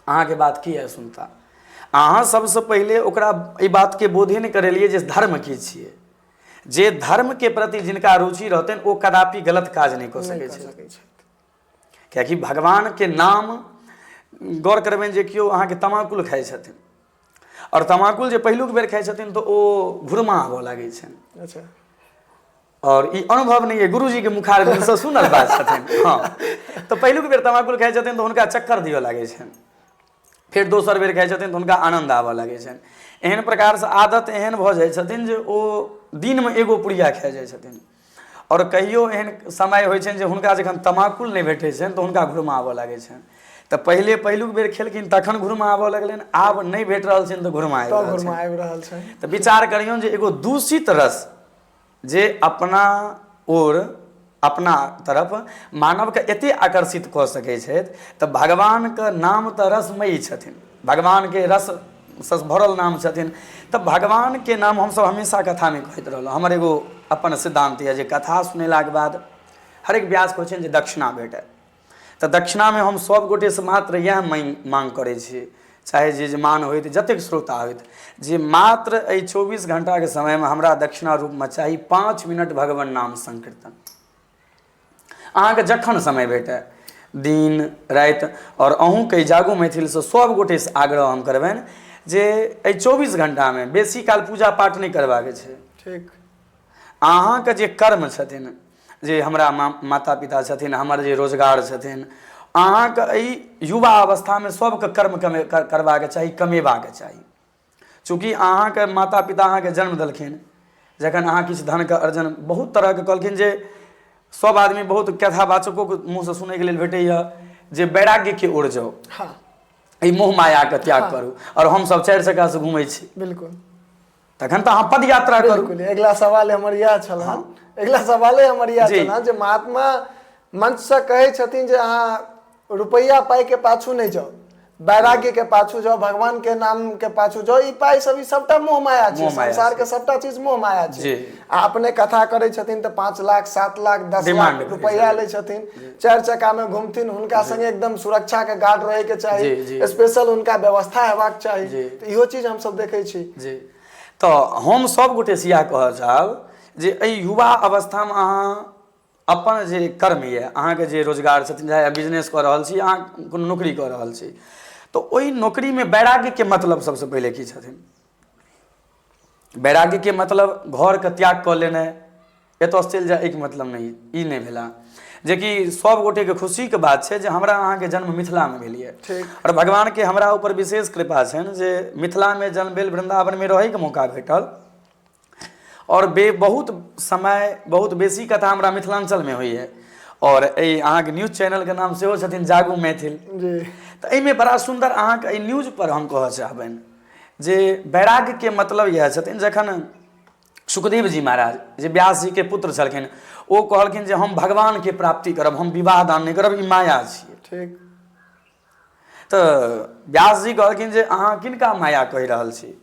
अहाँके बात की है सुनता, अहाँ सबसे पहिले ओकरा ई बात के बोधे नहीं करेलिए जे धर्म की छियै। जे धर्म के प्रति जिनका रुचि रहतनि ओ कदापि गलत काज नहीं कऽ सकै छै। कियाकि भगवान के नाम गौर करबनि जे केओ अहाँके तमाकुल खाइ छथिन और तमाकुल जे पहिलुक बेर खाइ छथिन तऽ ओ घुरमा आबऽ लागै छनि। अच्छा। और ई अनुभव नहीं है, गुरुजी के मुखारबिंद से सुनल बात छथिन। हाँ, तो पहिलुक बेर तमाकुल खाइ छथिन तऽ हुनका चक्कर दिअ लागै छनि, फिर दोसर बेर खाइ छथिन तऽ हुनका आनंद आबऽ लागै छनि। एहन प्रकार से आदत एहन भऽ जाइ छथिन जे ओ दिन में एगो पुड़िया खा जाइ छथिन। और कहियो एहन समय होइ छनि जे हुनका जखन तमाकुल नहीं भेटै छनि तऽ हुनका घुरमा आबऽ लागै छनि। तऽ पहिले पहिलुक बेर खेलखिन तखन घुरमा आबऽ लगलनि, आब नहीं भेट रहल छनि तऽ घुरमा आबि रहल छनि। तऽ विचार करियौन जे एगो दूषित रस जे अपना ओर अपना तरफ मानव के एते आकर्षित कऽ सकै छथि, तऽ भगवान के नाम तऽ रसमयी छथिन, भगवान के रस से भरल नाम छथिन। तऽ भगवान के नाम हमसब हमेशा कथा में कहैत रहलहुँ। हमर एगो अपन सिद्धांत यऽ जे कथा सुनेला के बाद हरेक व्यास कहै छनि जे दक्षिणा भेटै, तऽ दक्षिणा में हम सब गोटे से मात्र इएह मांग करै छी, चाहे जे जमान होइत जतेक श्रोता होइत, जे मात्र एहि 24 घंटा के समय में हमरा दक्षिणा रूप में चाही 5 मिनट भगवान नाम संकीर्तन। अहाँके जखन समय भेटै दिन राति, और अहूँ के जागू मैथिल से सब गोटे से आग्रह हम करबनि जे एहि 24 घंटा में बेसी काल पूजा पाठ नहीं करबाके छै। ठीक। अहाँके जे कर्म छथिन, जे हमरा माता पिता छथिन, हमर जे रोजगार छथिन, अहाँके एहि युवा अवस्था में सबके कर्म करबाके चाही, कमेबाके चाही। चूँकि अहाँके माता पिता अहाँके जन्म देलखिन, जखन अहाँ किछु धन के अर्जन बहुत तरह के कहलखिन जे सब आदमी बहुत कथावाचकों के मुँह से सुनै के लेल भेटैया जे वैराग्य के ओर जाओ। हाँ। ई मोह माया के त्याग करू, और हम सब 4 चक्का से घूमै छी। बिल्कुल। तखन तऽ अहाँ पद यात्रा करू। अगला सवाल हमर यह छल। अगला सवाल हमर यह छल जे महात्मा मंच से कहे छथिन जे अहाँ रुपैया पाई के पाछू नहीं जाओ, वैराग्य के पाछू जाओ, भगवान के नाम के पाछू जाओ। ई पाई सब ई सबटा मोह माया छै, संसार के सबटा चीज मोह माया छै। आ अपने कथा करे छथिन त 5 लाख 7 लाख 10 लाख रुपैया ले छथिन, 4 चक्का में घूमथिन, हुनका संगे एकदम सुरक्षा के गार्ड रहे के चाहिए, स्पेशल उनका व्यवस्था हेबाक चाहिए। तो इहो चीज हम सब देखे छी जी। तो हम सब गोटे सिया कह चाहब जे एहि युवा अवस्था में अहाँ अपन जे कर्म ये, अहाँ के जे रोजगार छथिन, चाहे बिजनेस कर रहल छी, अहाँ कोनो नौकरी कर रहल छी, तो ओहि नौकरी में वैराग्य के मतलब सबसे पहले की छथिन? वैराग्य के मतलब घर के त्याग कऽ लेनाइ, एतऽ चलि जाए एक मतलब नहीं, ई नहीं भेला। जेकि सब गोटे के खुशी के बात छै जे हमरा अहाँ के जन्म मिथिला में भेल ये, और भगवान के हमरा ऊपर विशेष कृपा छनि जे मिथिला में जन्म भेल, वृंदावन में रहै के मौका भेटल, और बहुत समय बहुत बेसी कथा हमरा मिथिलांचल में होइए। और अहाँ के न्यूज चैनल के नाम सेहो छथिन जागू मैथिल। तो एहिमे बड़ा सुंदर अहाँ के न्यूज पर हम कह चाहबनि जे वैराग्य के मतलब यह छथिन, जखन सुखदेव जी महाराज जे व्यास जी के पुत्र छलखिन, ओ कहलखिन जे हम भगवान के प्राप्ति करब, हम विवाह दान नहीं करब, ई माया छियै। ठीक। तो व्यास जी कहलखिन जे अहाँ किनका माया कहि रहल छी?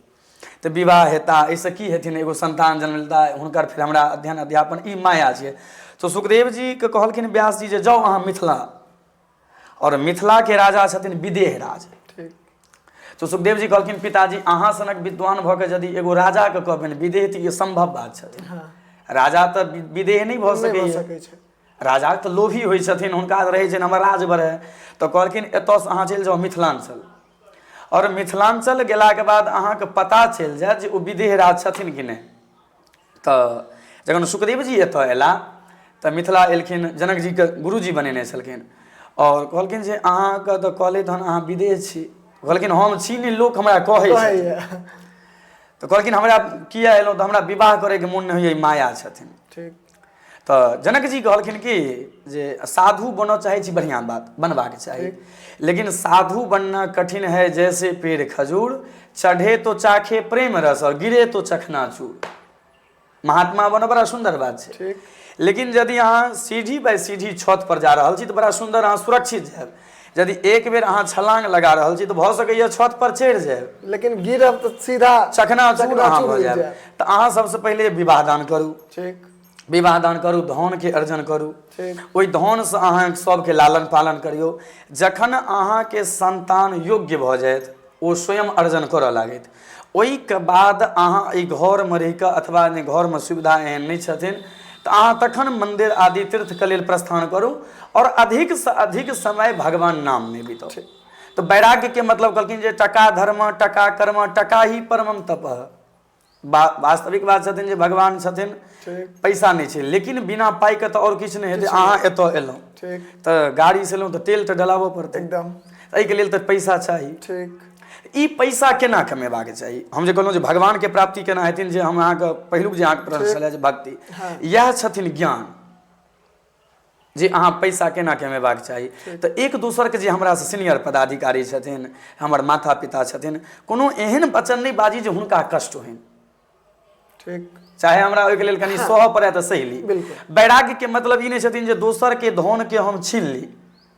तो विवाह हेता, एहिसँ की हेथिन, एगो संतान जन्म लेता, हुनकर फिर हमरा अध्ययन अध्यापन, ई माया छियै। तो सुखदेव जी के कहलखिन व्यास जी जे जाउ अहाँ मिथिला, और मिथिला के राजा छथिन विदेह राज। ठीक। तो सुखदेव जी कहलखिन पिताजी अहाँ सनक विद्वान भऽ के यदि एगो राजा के कहबनि विदेह, तऽ ई संभव बात छथिन। राजा तऽ विदेह नहीं भऽ सकैए, राजा तऽ लोभी होइ छथिन, हुनका रहै छनि हमर राज बढ़ै। तो कहलखिन एतऽसँ अहाँ चलि जाउ मिथिलांचल, और मिथिलांचल गेलाके बाद अहाँके पता चलि जायत जे ओ विदेह राज छथिन कि नहीं। तऽ जखन सुखदेव जी एतऽ अयला तऽ मिथिला एलखिन, जनक जी के गुरुजी बनेने छलखिन, और कहलखिन जे अहाँके तऽ कहले तहन अहाँ विदेह छी। कहलखिन हम छी नहीं, लोक हमरा कहै छै। तो कहलखिन हमरा किया एलहुँ? तो हमरा विवाह करे के मोन नहीं होइए, माया छथिन। ठीक। तो जनक जी कहलखिन कि जे साधु बनना चाहे छी, बढ़िया बात, बनबाक चाही, लेकिन साधु बनना कठिन है जैसे पेड़ खजूर, चढ़े तो चाखे प्रेम रस और गिरे तो चखनाचूर। महात्मा बनो बड़ा सुंदर बात है, लेकिन यदि अहाँ सीढ़ी बाय सीढ़ी छत पर जा रहा छी तो बड़ा सुंदर अहाँ सुरक्षित जायब। यदि एक बेर अहाँ छलांग लगा रहा छी तो भऽ सकैए छत पर चढ़ि जायब, लेकिन गिरब तो सीधा चखनाचूर अहाँ भऽ जायब। तो अहाँ सबसे पहले विवाह दान करू। ठीक। विवाह दान करू, धन के अर्जन करू, ओहि धन से अहाँ सबके लालन पालन करियो। जखन अहाँ के संतान योग्य भऽ जायत, ओ स्वयं अर्जन करऽ लागत, ओहि के बाद अहाँ ई घर में रहि कऽ, अथवा घर में सुविधा एहन नहीं छथिन, तो अहाँ तखन मंदिर आदि तीर्थ के लेल प्रस्थान करू, और अधिक से अधिक समय भगवान नाम में बिताउ। तो वैराग्य के मतलब कहलखिन जे टका धर्म टका कर्म, टका ही परमम तपः। वास्तविक बात छथिन जे भगवान छथिन, पैसा नहीं छै, लेकिन बिना पाई के तो और किछु नहीं हेतै। अहाँ एतऽ एलहुँ तो गाड़ी से एलहुँ तो तेल तो डलाबऽ पड़तै, एकदम, एहिके लेल तो पैसा चाही। ठीक। ई पैसा केना कमेबाक चाही? हम जे कहलहुँ जे भगवान के प्राप्ति केना हेथिन, जे हम अहाँके पहिलुक जे अहाँके प्रश्न छलै जे भक्ति, इएह छथिन ज्ञान, जे अहाँ पैसा केना कमेबाक चाही। तो एक दोसर के जे हमरा से सीनियर पदाधिकारी छथिन, हमर माता पिता छथिन, कोनो एहन वचन नहीं बाजी जे हुनका कष्ट होइन। ठीक। चाहे हमरा ओहिके लेल कनि सहऽ पड़ै तऽ सही ली। वैराग्य के मतलब ई नहीं छथिन जे दोसर के धन के हम छीन ली,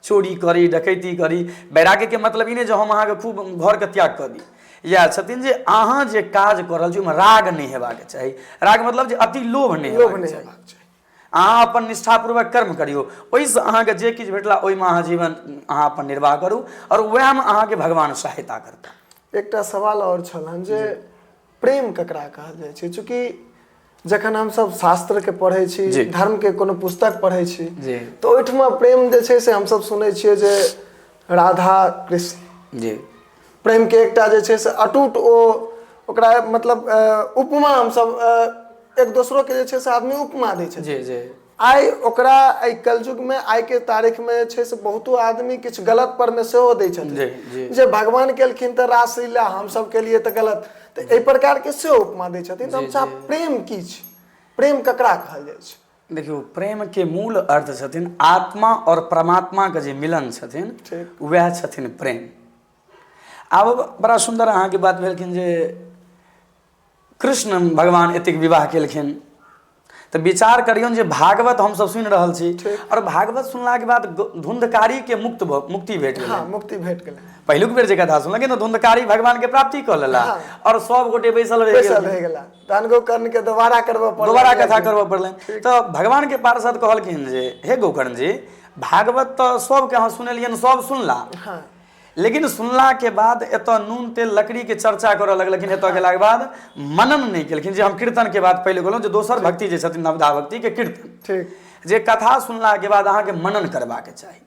चोरी करी, डकैती करी। वैराग्य के मतलब ई नहीं जे हम अहाँके खूब घर के त्याग कऽ दी। इएह छथिन जे अहाँ जे काज कऽ रहल छी ओहिमे राग नहीं हेबाक चाही। राग मतलब जे अति लोभ नहीं हेबाक चाही। अहाँ अपन निष्ठापूर्वक कर्म करियो, ओहिसँ अहाँके जे किछु भेटला ओहिमे अहाँ जीवन अहाँ अपन निर्वाह करू, और वएहमे अहाँके भगवान सहायता करता। एकटा सवाल और छलहन जे प्रेम ककरा कहल जाइ छै? चूँकि जखन हम सब शास्त्र के पढ़ै छी, धर्म के कोनो पुस्तक पढ़ै छी, तो ओहिठमा प्रेम जे छै से हम सब सुनै छियै जे राधा कृष्ण प्रेम के एकटा जे छै से अटूट ओकरा मतलब उपमा हम सब एक दोसरो के जे छै से आदमी उपमा दै छै। आइ ओकरा आइ कलयुग में, आइ के तारीख में छै से बहुतो आदमी किछु गलत पर में सेहो दै छथिन जे भगवान केलखिन तऽ रासलीला, हम सब के लिए तऽ गलत, तो एहि प्रकार के सेहो उपमा दै छथिन। हम सब प्रेम की छै? प्रेम ककरा कहल जाइ छै? देखियो, प्रेम के मूल अर्थ छथिन आत्मा और परमात्मा के जे मिलन छथिन, वह छथिन प्रेम। आब बड़ा सुंदर अहाँ के बात भेलखिन जे कृष्ण भगवान एतेक विवाह केलखिन, तो विचार करियौन जे भागवत हम सब सुनि रहल छी और भागवत सुनला के बाद धुंधकारी के मुक्ति भेट गेल। हाँ, मुक्ति भेट गेल। पहिलुक बेर जे कथा सुनलकै न धुंधकारी भगवान के प्राप्ति क लेला और सब गोटे बैसल रह गेला। तहन कर्ण के दोबारा करबो पड़ल, दोबारा कथा करबो पड़लै। तो भगवान के पार्षद कहलखिन जे हे गोकर्ण जी, भागवत तो सबके अहाँ सुनेलियन, सब सुनला, लेकिन सुनला के बाद एतऽ नून तेल लकड़ी के चर्चा करऽ लगलखिन। एतऽ गेला के बाद मनन नहीं केलखिन जे हम कीर्तन के बात पहले कहलहुँ जे दोसर भक्ति जे छथिन नवधा भक्ति के कीर्तन, ठीक, जे कथा सुनला के बाद अहाँ के मनन करबाक चाही।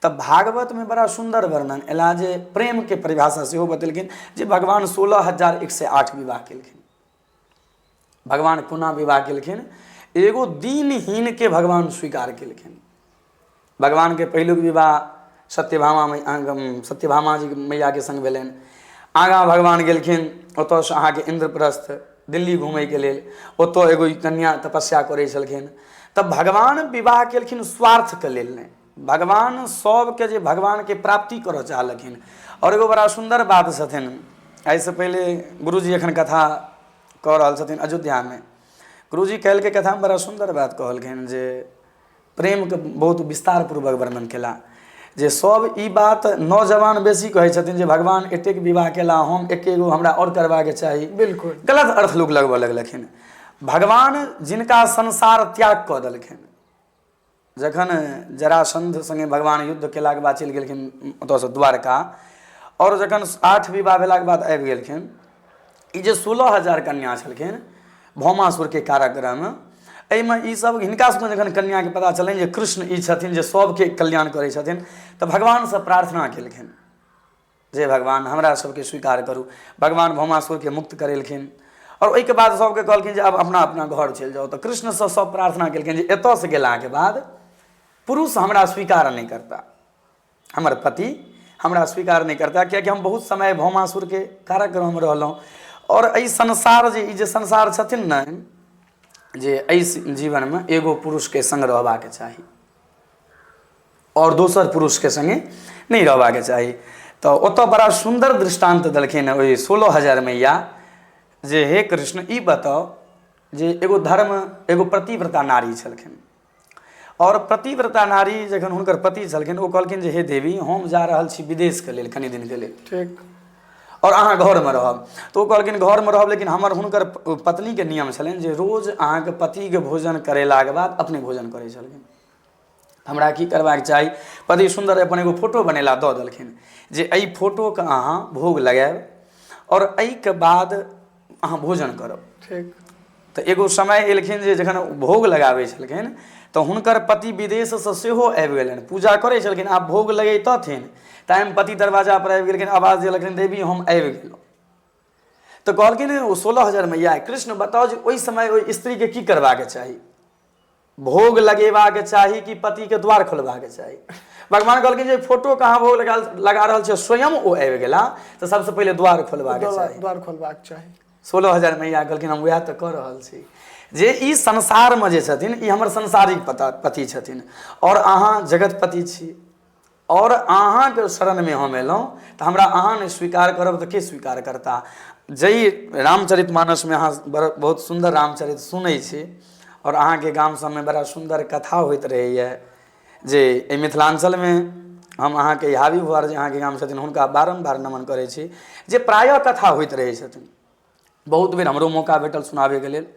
तब भागवत में बड़ा सुंदर वर्णन एला जे प्रेम के परिभाषा सेहो बतेलखिन जे भगवान 16,108 विवाह केलखिन। भगवान पुनः विवाह केलखिन, एगो दीनहीन के भगवान स्वीकार केलखिन। भगवान के पहिलुक विवाह सत्यभामा जी मैया के संग भेलनि। आगाँ भगवान गेलखिन ओतऽ से अहाँ के इंद्रप्रस्थ दिल्ली घूमय के लेल, ओतऽ एगो कन्या तपस्या करै छलखिन। तब भगवान विवाह केलखिन स्वार्थ के लेल नहि, भगवान सबके जे भगवान के प्राप्ति करऽ चाहलखिन। और एगो बड़ा सुंदर बात छथिन, एहिसँ पहिले गुरुजी एखन कथा कऽ रहल छथिन अयोध्या में। गुरुजी काल्हि के कथा में बड़ा सुंदर बात कहलखिन जे प्रेम के बहुत विस्तार पूर्वक वर्णन केला। जे सब ई बात नौजवान बेसी कहै छथिन जे भगवान एतेक विवाह केला, हम एकेगो हमरा और करबाके चाही। बिल्कुल गलत अर्थ लोग लगबऽ लगलखिन। भगवान जिनका संसार त्याग कऽ देलखिन, जखन जरासंध संगे भगवान युद्ध केलाके बाद चलि गेलखिन ओतऽसँ द्वारका, और जखन 8 विवाह भेलाके बाद आबि गेलखिन, ई जे 16,000 कन्या छलखिन भौमासुर के कारागृहमे, एहिमे ई सब हिनका सबके जखन कन्या के पता चलनि जे कृष्ण ई छथिन जे सबके कल्याण करै छथिन, तऽ भगवानसँ प्रार्थना केलखिन जे भगवान हमरा सबके स्वीकार करू। भगवान भौमासुर के मुक्त करेलखिन और ओहिके बाद सबके कहलखिन जे अब अपना अपना घर चलि जाओ। तऽ कृष्णसँ सब प्रार्थना केलखिन जे एतऽसँ गेलाके बाद पुरुष हमरा स्वीकार नहीं करता, हमर पति हमरा स्वीकार नहीं करता, कियाकि हम बहुत समय भौमासुर के कारागृहमे रहलहुँ। और एहि संसार जे ई जे संसार छथिन न, जे एहि जीवन में एगो पुरुष के संग रहबाक चाही और दोसर पुरुष के संगे नहीं रहबाक चाही। तो ओतऽ बड़ा सुंदर दृष्टांत देलखिन ओहि 16,000 मैया जे हे कृष्ण ई बताओ जे एगो धर्म एगो पतिव्रता नारी छलखिन, और पतिव्रता नारी जखन हुनकर पति छलखिन ओ कहलखिन जे हे देवी हम जा रहल छी विदेश के लेल कनि दिन के लेल, ठीक, और अहाँ घर में रहब। तो कहलखिन घर में रहब, लेकिन हमर हुनकर पत्नी के नियम छलनि जे रोज अहाँ के पति के भोजन करेला के बाद अपने भोजन करै छलखिन। हमरा की करबाक चाही? पति सुंदर अपन एगो फोटो बनेला दऽ देलखिन जे एहि फोटो के अहाँ भोग लगायब और एहि के बाद अहाँ भोजन करब। ठीक। तो एगो समय एलखिन जे जखन भोग लगाबै छलखिन तो हुनकर पति विदेश से सेहो आबि गेलनि, पूजा करै छलखिन, आब भोग लगेतथिन। टाइम पति दरवाजा पर आबि गेलखिन, आवाज दिलखिन देवी हम आबि गेलहुँ। तो कहलखिन ओ 16,000 मैया कृष्ण बताओ जे ओहि समय ओहि स्त्री के की करबाक चाही? भोग लगेबाक चाही कि पति के द्वार खोलबाक चाही? भगवान कहलखिन जे फोटो कहाँ भोग लगा रहल छै, स्वयं ओ आबि गेला तो सबसे पहिले द्वार खोलबाक चाही, द्वार खोलबाक चाही। 16,000 मैया कहलखिन हम वएह तऽ कऽ रहल छी। जे ई संसार में जे छथिन ई हमर संसारिक पति छथिन और अहाँ जगतपति छी, और अहाँ के शरण में हम एलहुँ तो हमरा अहाँ नहीं स्वीकार करब तो के स्वीकार करता? जई रामचरितमानस में अहाँ बहुत सुंदर रामचरित सुनै छी और अहाँ के गाम सब में बड़ा सुंदर कथा होइत रहैए जे मिथिलांचल में हम अहाँ के हावी भुआर जे अहाँ के गाम छथिन हुनका बारम्बार नमन करै छी जे प्रायः कथा होइत रहै छथिन। बहुत बेर हमरो मौका भेटल सुनाबे के लेल।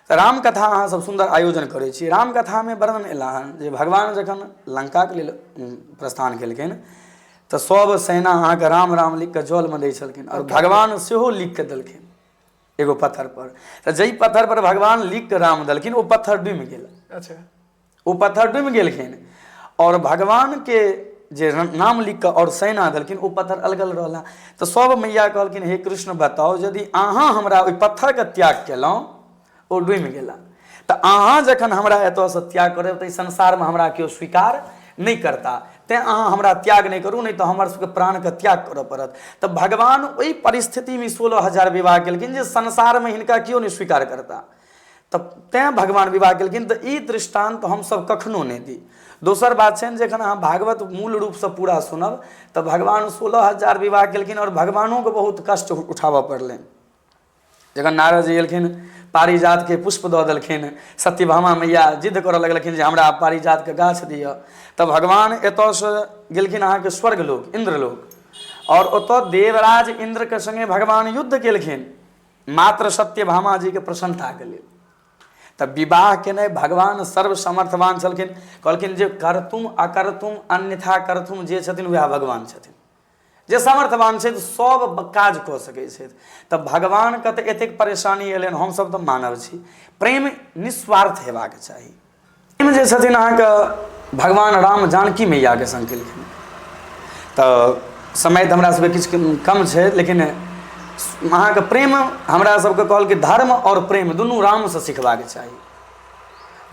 राम कथा अहाँ सब सुंदर आयोजन करै छी। राम कथा में वर्णन एला हन जे भगवान जखन लंका के लेल प्रस्थान केलखिन तो सब सेना अहाँ के राम राम लिख के जल में दै छलखिन और भगवान सेहो लिख के देलखिन एगो पत्थर पर। तो जई पत्थर पर भगवान लिख के राम देलखिन ओ पत्थर डूबि गेल। अच्छा, ओ पत्थर डूबि गेलखिन और भगवान के जे नाम लिख के और सेना देलखिन ओ पत्थर अलगल रहला। तो सब मैया कहलखिन हे कृष्ण बताओ यदि अहाँ हमरा ओहि पत्थर के त्याग केलहुँ ओ डूबि गेला तो अहाँ जखन हमरा एतऽसँ त्याग करब तऽ संसार में हमरा केओ स्वीकार नहीं करता, तें अहाँ हमरा त्याग नहीं करू नहीं तो हमर सबके प्राण के त्याग करऽ पड़त। तो भगवान ओहि परिस्थिति में 16,000 विवाह केलखिन जे संसार में हिनका केओ नहीं स्वीकार करता। तब तें भगवान विवाह केलखिन। तो ई दृष्टांत हम सब कखनो नहीं दी। दोसर बात छै जखन अहाँ भागवत मूल रूप से पूरा सुनब तो भगवान 16,000 विवाह केलखिन और भगवानों के बहुत कष्ट उठाबऽ पड़लनि। जखन नारद जी एलखिन पारिजात के पुष्प दऽ देलखिन, सत्यभामा मैया जिद करऽ लगलखिन जे हमरा पारिजात के गाछ दिअ। तऽ भगवान एतऽसँ गेलखिन अहाँके स्वर्गलोक, इंद्रलोक, और ओतऽ देवराज इंद्र के संगे भगवान युद्ध केलखिन मात्र सत्यभामा जी के प्रसन्नता के लेल। तऽ विवाह केनाइ भगवान सर्वसमर्थवान छलखिन, कहलखिन जे करतुम अकरतुम अन्यथा करतुम, जे छथिन वएह भगवान छथिन, जे समर्थवान छथि सब काज कऽ सकै छथि। तऽ भगवानके तऽ एतेक परेशानी एलनि, हमसभ तऽ मानव छी, प्रेम निस्वार्थ हेबाक चाही। प्रेम जे छथिन अहाँके भगवान राम जानकी मैयाके संग केलखिन। तऽ समय तऽ हमरा सबके किछु कम छै, लेकिन अहाँके प्रेम हमरा सबके कहल कि धर्म और प्रेम दुनू रामसँ सिखबाक चाही।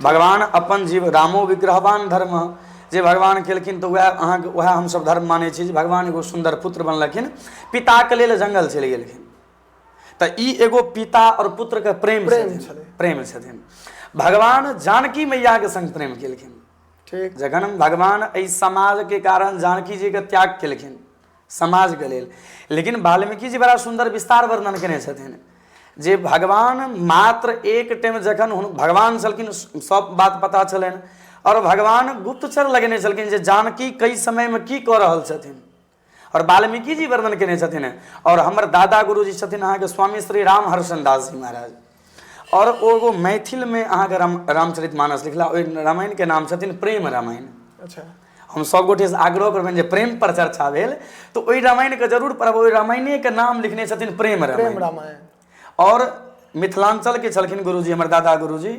भगवान अपन जीव रामो विग्रहवान धर्म जे भगवान केलखिन, तऽ वएह अहाँके वएह हमसब धर्म मानै छी जे भगवान एगो सुन्दर पुत्र बनलखिन, पिताके लेल जंगल चलि गेलखिन। तऽ ई एगो पिता और पुत्रके प्रेम छथिन। भगवान जानकी मैयाके संग प्रेम केलखिन। ठीक, जखन भगवान एहि समाजके कारण जानकी जीके त्याग केलखिन समाजके लेल, लेकिन वाल्मीकि जी बड़ा सुन्दर विस्तार वर्णन केने छथिन जे भगवान मात्र एक टाइम जखन भगवान छलखिन, सब बात पता छलनि, और भगवान गुप्तचर लगेने छलखिन जे जानकी कई समयमे की कऽ रहल छथिन, और वाल्मीकि जी वर्णन केने छथिन। और हमर दादा गुरुजी छथिन अहाँके स्वामी श्री राम हर्षण दास जी महाराज, और ओ मैथिलमे अहाँके रामचरितमानस लिखला, ओहि रामायणके नाम छथिन प्रेम रामायण। अच्छा, हम सब गोटे से आग्रह करबनि जे प्रेम पर चर्चा भेल तऽ ओहि रामायणके जरूर पढ़ब। ओहि रामायणेके नाम लिखने छथिन प्रेम रामायण। और मिथिलांचल के छलखिन गुरुजी, हमर दादा गुरुजी,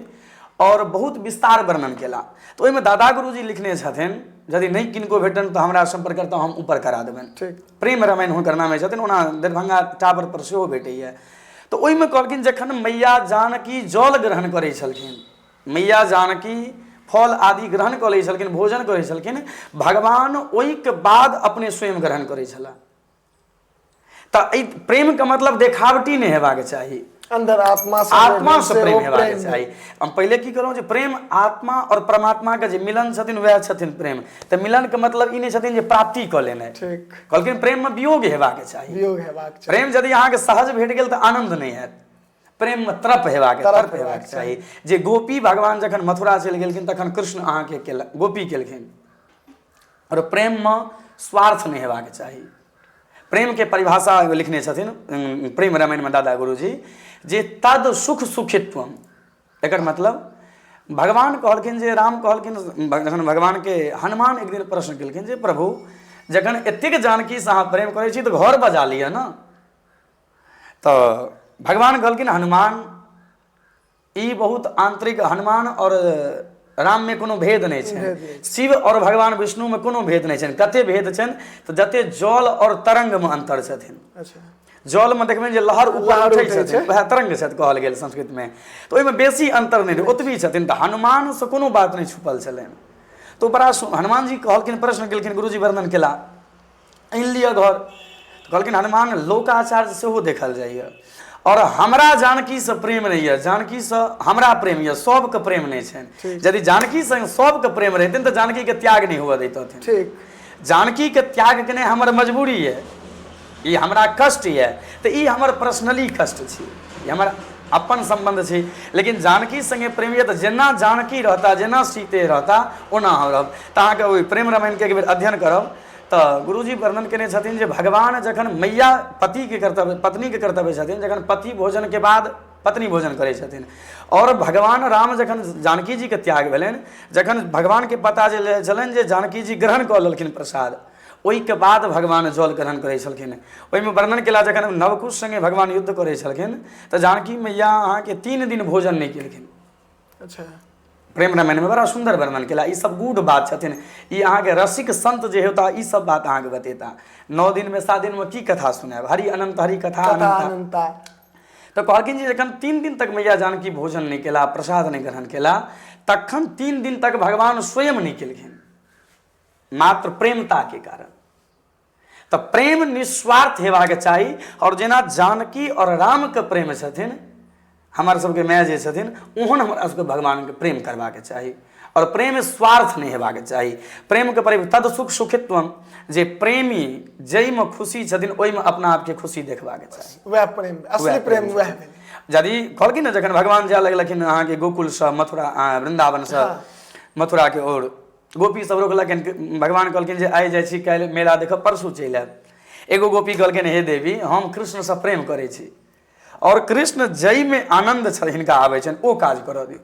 और बहुत विस्तार वर्णन केला। तऽ ओहिमे दादा गुरुजी लिखने छथिन, यदि नहि किनको भेटन तऽ हमरा संपर्क करता, हम ऊपर करा देबनि। प्रेम रामायण हुनकर नामे छथिन, ओना दरभंगा टावर पर सेहो भेटैया। तऽ ओहिमे कहलखिन जखन मैया जानकी जल ग्रहण करै छलखिन, मैया जानकी फल आदि ग्रहण कऽ लै छलखिन, भोजन करै छलखिन, भगवान ओहिके बाद अपने स्वयं ग्रहण करै छलाह। तऽ एहि प्रेमके मतलब देखावटी नहि हेबाक चाही, अंदर आत्मा से प्रेम हेबाक चाही। हम पहिले की कहलहुँ जे प्रेम आत्मा और परमात्माके जे मिलन छथिन वएह छथिन प्रेम। तऽ मिलनके मतलब ई नहि छथिन जे प्राप्ति कऽ लेनाइ, कहलखिन प्रेममे वियोग हेबाक चाही। प्रेम यदि अहाँके सहज भेट गेल तऽ आनंद नहि हैत, प्रेममे तरप हेबाक चाही। जे गोपी भगवान जखन मथुरा चलि गेलखिन तखन कृष्ण अहाँके गोपी केलखिन, और प्रेममे स्वार्थ नहीं हेबाक चाही। प्रेम के परिभाषा लिखने छथिन प्रेम रामायण में दादा गुरुजी, जे तद सुख सुखित्वम। एकर मतलब भगवान कहलखिन जे राम कहलखिन, जखन भगवान के हनुमान एक दिन प्रश्न केलखिन जे प्रभु जखन एतेक जानकी से अहाँ प्रेम करै छी तऽ घर बजा लिअ ना। तऽ भगवान कहलखिन हनुमान ई बहुत आंतरिक, हनुमान और राम में कोनो भेद नहीं छनि, शिव और भगवान विष्णु में कोनो भेद नहीं छनि। कते भेद छनि तऽ जते जल और तरंग में अंतर छथिन। जल में देखबै जे लहर ऊपर उठै छथिन वएह तरंग छथि कहल गेल संस्कृत में, तऽ ओहिमे बेसी अंतर नहीं, ओतबी छथिन। तऽ हनुमान से कोनो बात नहीं छुपल छलनि। तो बड़ा हनुमान जी कहलखिन, प्रश्न केलखिन, गुरुजी वर्णन केला, आनि लिअ घर। कहलखिन हनुमान लोकाचार्य सेहो देखल जाइए, और हमरा जानकी से प्रेम नहीं है, जानकी से हमरा प्रेम है, सबके प्रेम नहीं छनि। यदि जानकी से सबके प्रेम रहते तऽ जानकी के त्याग नहीं हुआ देतथिन। जानकी के त्याग केनाइ हमर मजबूरी है, ई हमरा कष्ट है, तऽ ई हमर पर्सनली कष्ट छी, ई हमर अपन संबंध छी। लेकिन जानकी संगे प्रेम है तऽ जेना जानकी रहता, जेना सीते रहता ओना हम रहब। तऽ अहाँके ओहि प्रेम रामायण के एक बेर अध्ययन करब तऽ गुरुजी वर्णन केने छथिन जे भगवान जखन मैया पति के कर्तव्य, पत्नी के कर्तव्य छथिन, जखन पति भोजन के बाद पत्नी भोजन करै छथिन, और भगवान राम जखन जानकी जी के त्याग भेलनि, जखन भगवान के पता चलनि जे जानकी जी ग्रहण कऽ लेलखिन प्रसाद, ओहिके बाद भगवान जल ग्रहण करै छलखिन। ओहिमे वर्णन केला जखन नवकुश संगे भगवान युद्ध करै छलखिन तऽ जानकी मैया अहाँके 3 दिन भोजन नहीं केलखिन। अच्छा, प्रेम रामायण में बड़ा सुंदर वर्णन केला। ई सब गूढ़ बात छथिन, ई अहाँके रसिक संत जे होता ई सब बात अहाँके बतेता। 9 दिन में 7 दिन में की कथा सुनाब, हरि अनंत हरि कथा अनंता। तो कहलखिन जे जखन 3 दिन तक मैया जानकी भोजन नहीं केला, प्रसाद नहीं ग्रहण केला, तखन 3 दिन तक भगवान स्वयं नहीं केलखिन, मात्र प्रेमता के कारण। तो प्रेम निस्वार्थ हेबाक चाही, और जेना जानकी और राम के प्रेम छथिन, हमार सबके माय जे छथिन ओहन हमरा सबके भगवान के प्रेम करबाक चाही, और प्रेम स्वार्थ नहीं हेबाक चाही। प्रेम के परिभाषा तद सुख सुखित्वम, जे प्रेमी जै में खुशी छथिन ओहि में अपना आप के खुशी देखबाक चाही, वह प्रेम असली प्रेम वह। यदि कहलखिन ने जखन भगवान जाए लगलखिन अहाँके गोकुलसँ मथुरा वृन्दावनसँ मथुरा के ओर, गोपी सब रोकलखिन, भगवान कहलखिन जे आइ जाइ छी, काल्हि मेला देखब, परसू चलि आयब। एगो गोपी कहलखिन हे देवी हम कृष्णसँ प्रेम करै छी और कृष्ण जाहिमे आनन्द छल हिनका आबै छनि ओ काज करऽ दियौ।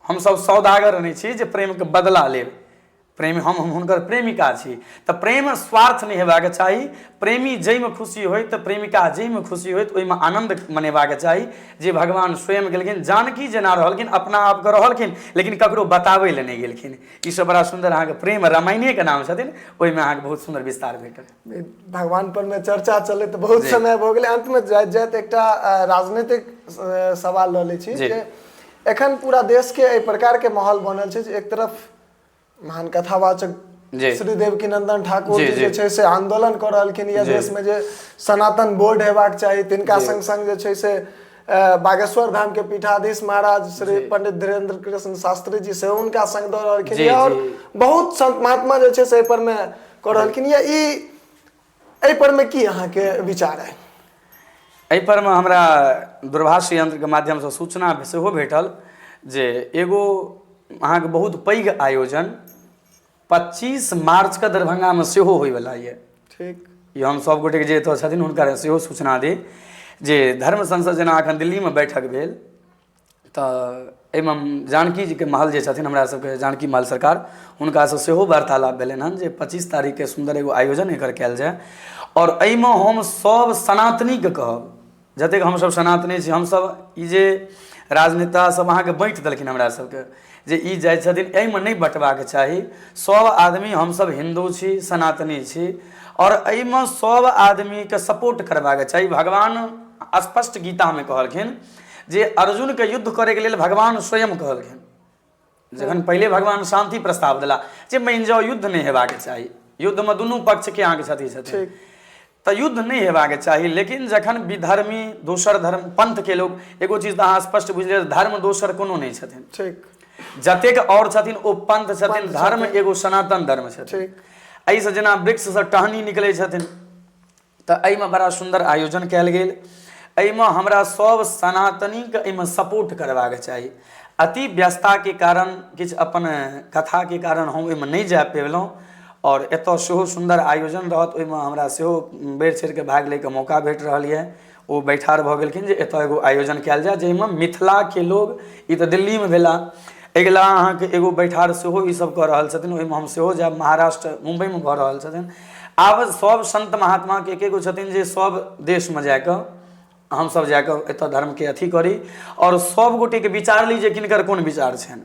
हमसब सौदागर नहि छी जे प्रेमके बदला लेब, प्रेम हम हुनकर प्रेमिका छी। तऽ प्रेम स्वार्थ नहि हेबाक चाही, प्रेमी जाहिमे खुशी होय तऽ प्रेमिका जाहिमे खुशी होय तऽ ओहिमे आनन्द मनेबाक चाही। जे भगवान स्वयं गेलखिन, जानकी जेना रहलखिन अपना आपके रहलखिन लेकिन ककरो बताबै लए नहि गेलखिन। ई सब बड़ा सुन्दर अहाँके प्रेम रामायणेके नाम छथिन, ओहिमे अहाँके बहुत सुन्दर विस्तार भेटत। भगवान पर में चर्चा चले तो बहुत समय भऽ गेलै, अंत में जाइत जाइत एकटा राजनीतिक सवाल लऽ लै छी जे एखन पूरा देश के एहि प्रकार के माहौल बनल छै जे एक तरफ महान कथावाचक श्री देवकीनंदन ठाकुर जी जे छै से आंदोलन कऽ रहलखिन या देश में जे सनातन बोर्ड हेबाक चाही, तिनका संग संग जे छै से बागेश्वर धाम के पीठाधीश महाराज श्री पंडित धीरेन्द्र कृष्ण शास्त्री जी से उनका संग दऽ रहलखिन और बहुत संत महात्मा जे छै से एहि पर में कऽ रहलखिन या एहि पर में की अहाँके विचार है? एहि पर में हमरा दूरभाष यंत्र के माध्यम से सूचना सेहो भेटल जे एगो अहाँके बहुत पैघ आयोजन 25 मार्च के दरभंगा में सेहो होयवला ये। ठीक, ये हम सब गोटे के जे एतऽ छथिन हुनका सेहो सूचना दी जे धर्म संसद जेना एखन दिल्ली में बैठक भेल तऽ एहिमे जानकी जी के महल जे छथिन हमरा सबके जानकी महल सरकार, हुनका से सेहो वार्तालाप भेलनि हन जे 25 तारीख के सुन्दर एगो आयोजन एकर कयल जाय। और एहिमे हम सब सनातनी के कहब, जतेक हमसब सनातनी छी, हमसब ई जे राजनेता सब अहाँके बाँटि देलखिन हमरा सबके जे ई जाइ छथिन, एहिमे नहि बँटबाक चाही। सब आदमी हमसब हिंदू छी, सनातनी छी और एहिमे सब आदमी के सपोर्ट करबाक चाही। भगवान स्पष्ट गीता में कहलखिन जे अर्जुन के युद्ध करे के लेल भगवान स्वयं कहलखिन, जखन पहले भगवान शांति प्रस्ताव दिला जे मान जाओ युद्ध नहीं हेबाक चाही, युद्ध में दुनू पक्ष के अहाँके क्षति छथिन तऽ युद्ध नहीं हेबाक चाही। लेकिन जखन विधर्मी दोसर धर्म पंथ के लोग, एगो चीज अहाँ स्पष्ट बुझलियै, धर्म दोसर कोनो नहीं छथिन, ठीक, जतेक और छथिन ओ पंथ छथिन, धर्म एगो सनातन धर्म छथिन। एहि से जेना वृक्ष से टहनी निकलै छथिन तऽ एहिमे बड़ा सुंदर आयोजन कयल गेल। एहिमे हमरा सब सनातनी के एहिमे सपोर्ट करबाक चाही। अति व्यस्तता के कारण किछु अपन कथा के कारण हम एहिमे नहीं जा पेलहुँ और एतऽ सेहो सुंदर आयोजन रहत, ओहिमे हमरा सेहो बढ़ि चढ़ि के भाग लैके मौका भेट रहल यऽ। ओ बैठार भऽ गेलखिन जे एतऽ एगो आयोजन कयल जाय जाहिमे मिथिला के लोग, ई तऽ दिल्ली में भेला, अगिला अहाँके एगो बैठार सेहो ई सब कऽ रहल छथिन, ओहिमे हम सेहो जायब, महाराष्ट्र मुंबई में भऽ रहल छथिन। आब सब संत महात्मा के एकेगो छथिन जे सब देश में जाकऽ हम सब जाकऽ एतऽ धर्म के अथी करी और सब गोटे के विचार ली जे किनकर कोन विचार छनि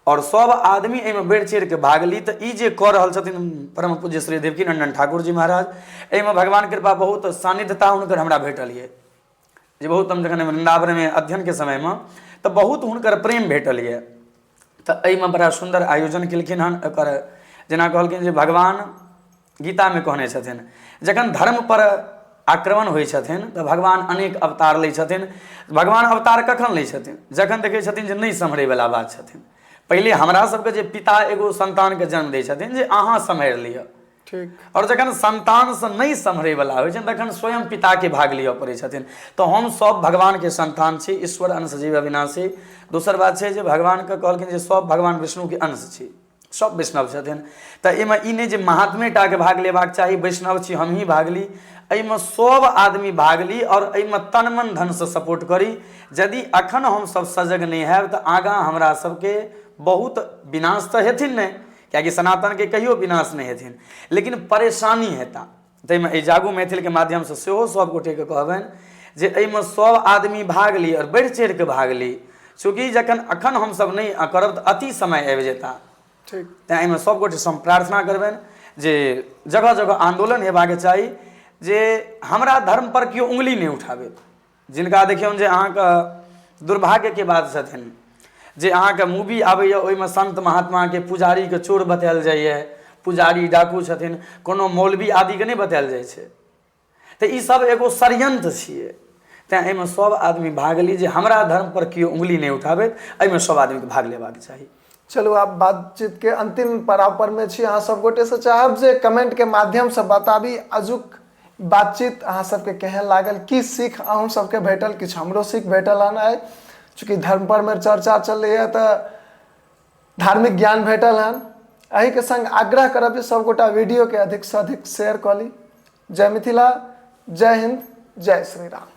और सब आदमी एहिमे बढ़ि चढ़ि के भाग ली। तऽ ई जे कऽ रहल छथिन परम पूज्य श्री देवकीनंदन ठाकुर जी महाराज, एहिमे भगवान कृपा बहुत सानिध्यता हुनकर हमरा भेटल ये, जे बहुत हम जखन वृंदावन में अध्ययन के समय में तऽ बहुत हुनकर प्रेम भेटल ये। तऽ एहिमे बड़ा सुंदर आयोजन केलखिन हन। एकर जेना कहलखिन जे भगवान गीता में कहने छथिन जखन धर्म पर आक्रमण होइ छथिन तऽ भगवान अनेक अवतार लै छथिन। भगवान अवतार कखन लै छथिन? जखन देखै छथिन जे नहीं सम्हरैवला बात छथिन। पहिले हमरा सबके जे पिता एगो संतान के जन्म दै छथिन जे अहाँ सम्हारि लिअ, ठीक, और जखन संतान से नहीं सम्हरैवला होइ छनि तखन स्वयं पिता के भाग लिअ पड़ै छथिन। तो हम सब भगवान के संतान छी, ईश्वर अंश जीव अविनाशी। दोसर बात छै जे भगवान के कहलखिन जे सब भगवान विष्णु के अंश छी, सब वैष्णव छथिन। तऽ एहिमे ई नहि जे महात्मे टा के भाग लेबाक चाही, वैष्णव छी हम ही भाग ली, एहिमे सब आदमी भाग ली और एहिमे तन मन धन से सपोर्ट करी। यदि अखन हम सब सजग नहीं हैब तऽ आगाँ हमरा सबके बहुत विनाश तऽ हेथिन नहीं, कियाकि सनातन के कहियो विनाश नहीं हेथिन, लेकिन परेशानी हेता। ताहिमे एहि जागू मैथिल के माध्यम से सेहो सब गोटे के कहबनि जे एहिमे सब आदमी भाग ली और बढ़ि चढ़ि के भाग ली, चूँकि जखन अखन हम सब नहीं करब तऽ अति समय आबि जेता। ठीक, तैं एहिमे सब गोटे से हम प्रार्थना करबनि जे जगह जगह आंदोलन हेबाक चाही जे हमरा धर्म पर केओ उंगली नहीं उठाबे। जिनका देखियौ जे अहाँके दुर्भाग्य के बात छथिन जे अहाँके मूवी आबैए ओहिमे संत महात्मा के पुजारी के चोर बतायल जाइए, पुजारी डाकू छथिन, कोनो मौलवी आदि के नहीं बतायल जाइ छै। तऽ ई सब एगो षड्यंत्र छियै। तैं एहिमे सब आदमी भाग ली जे हमरा धर्म पर केओ उंगली नहीं उठाबे, एहिमे सब आदमी के भाग लेबाक चाही। चलू आप बातचीत के अंतिम पड़ाव पर में छी, अहाँ सब गोटे से चाहब जे कमेंट के माध्यम से बताबी आजुक बातचीत अहाँ सबके केहन लागल, की सीख अहूँ सबके भेटल, किछु हमरो सीख भेटल हन आइ, चूँकि धर्म पर में चर्चा चलैए तऽ धार्मिक ज्ञान भेटल हन। एही के संग आग्रह करब जे सबगोटा वीडियो के अधिक से अधिक शेयर कऽ ली। जय मिथिला, जय हिंद, जय श्री राम।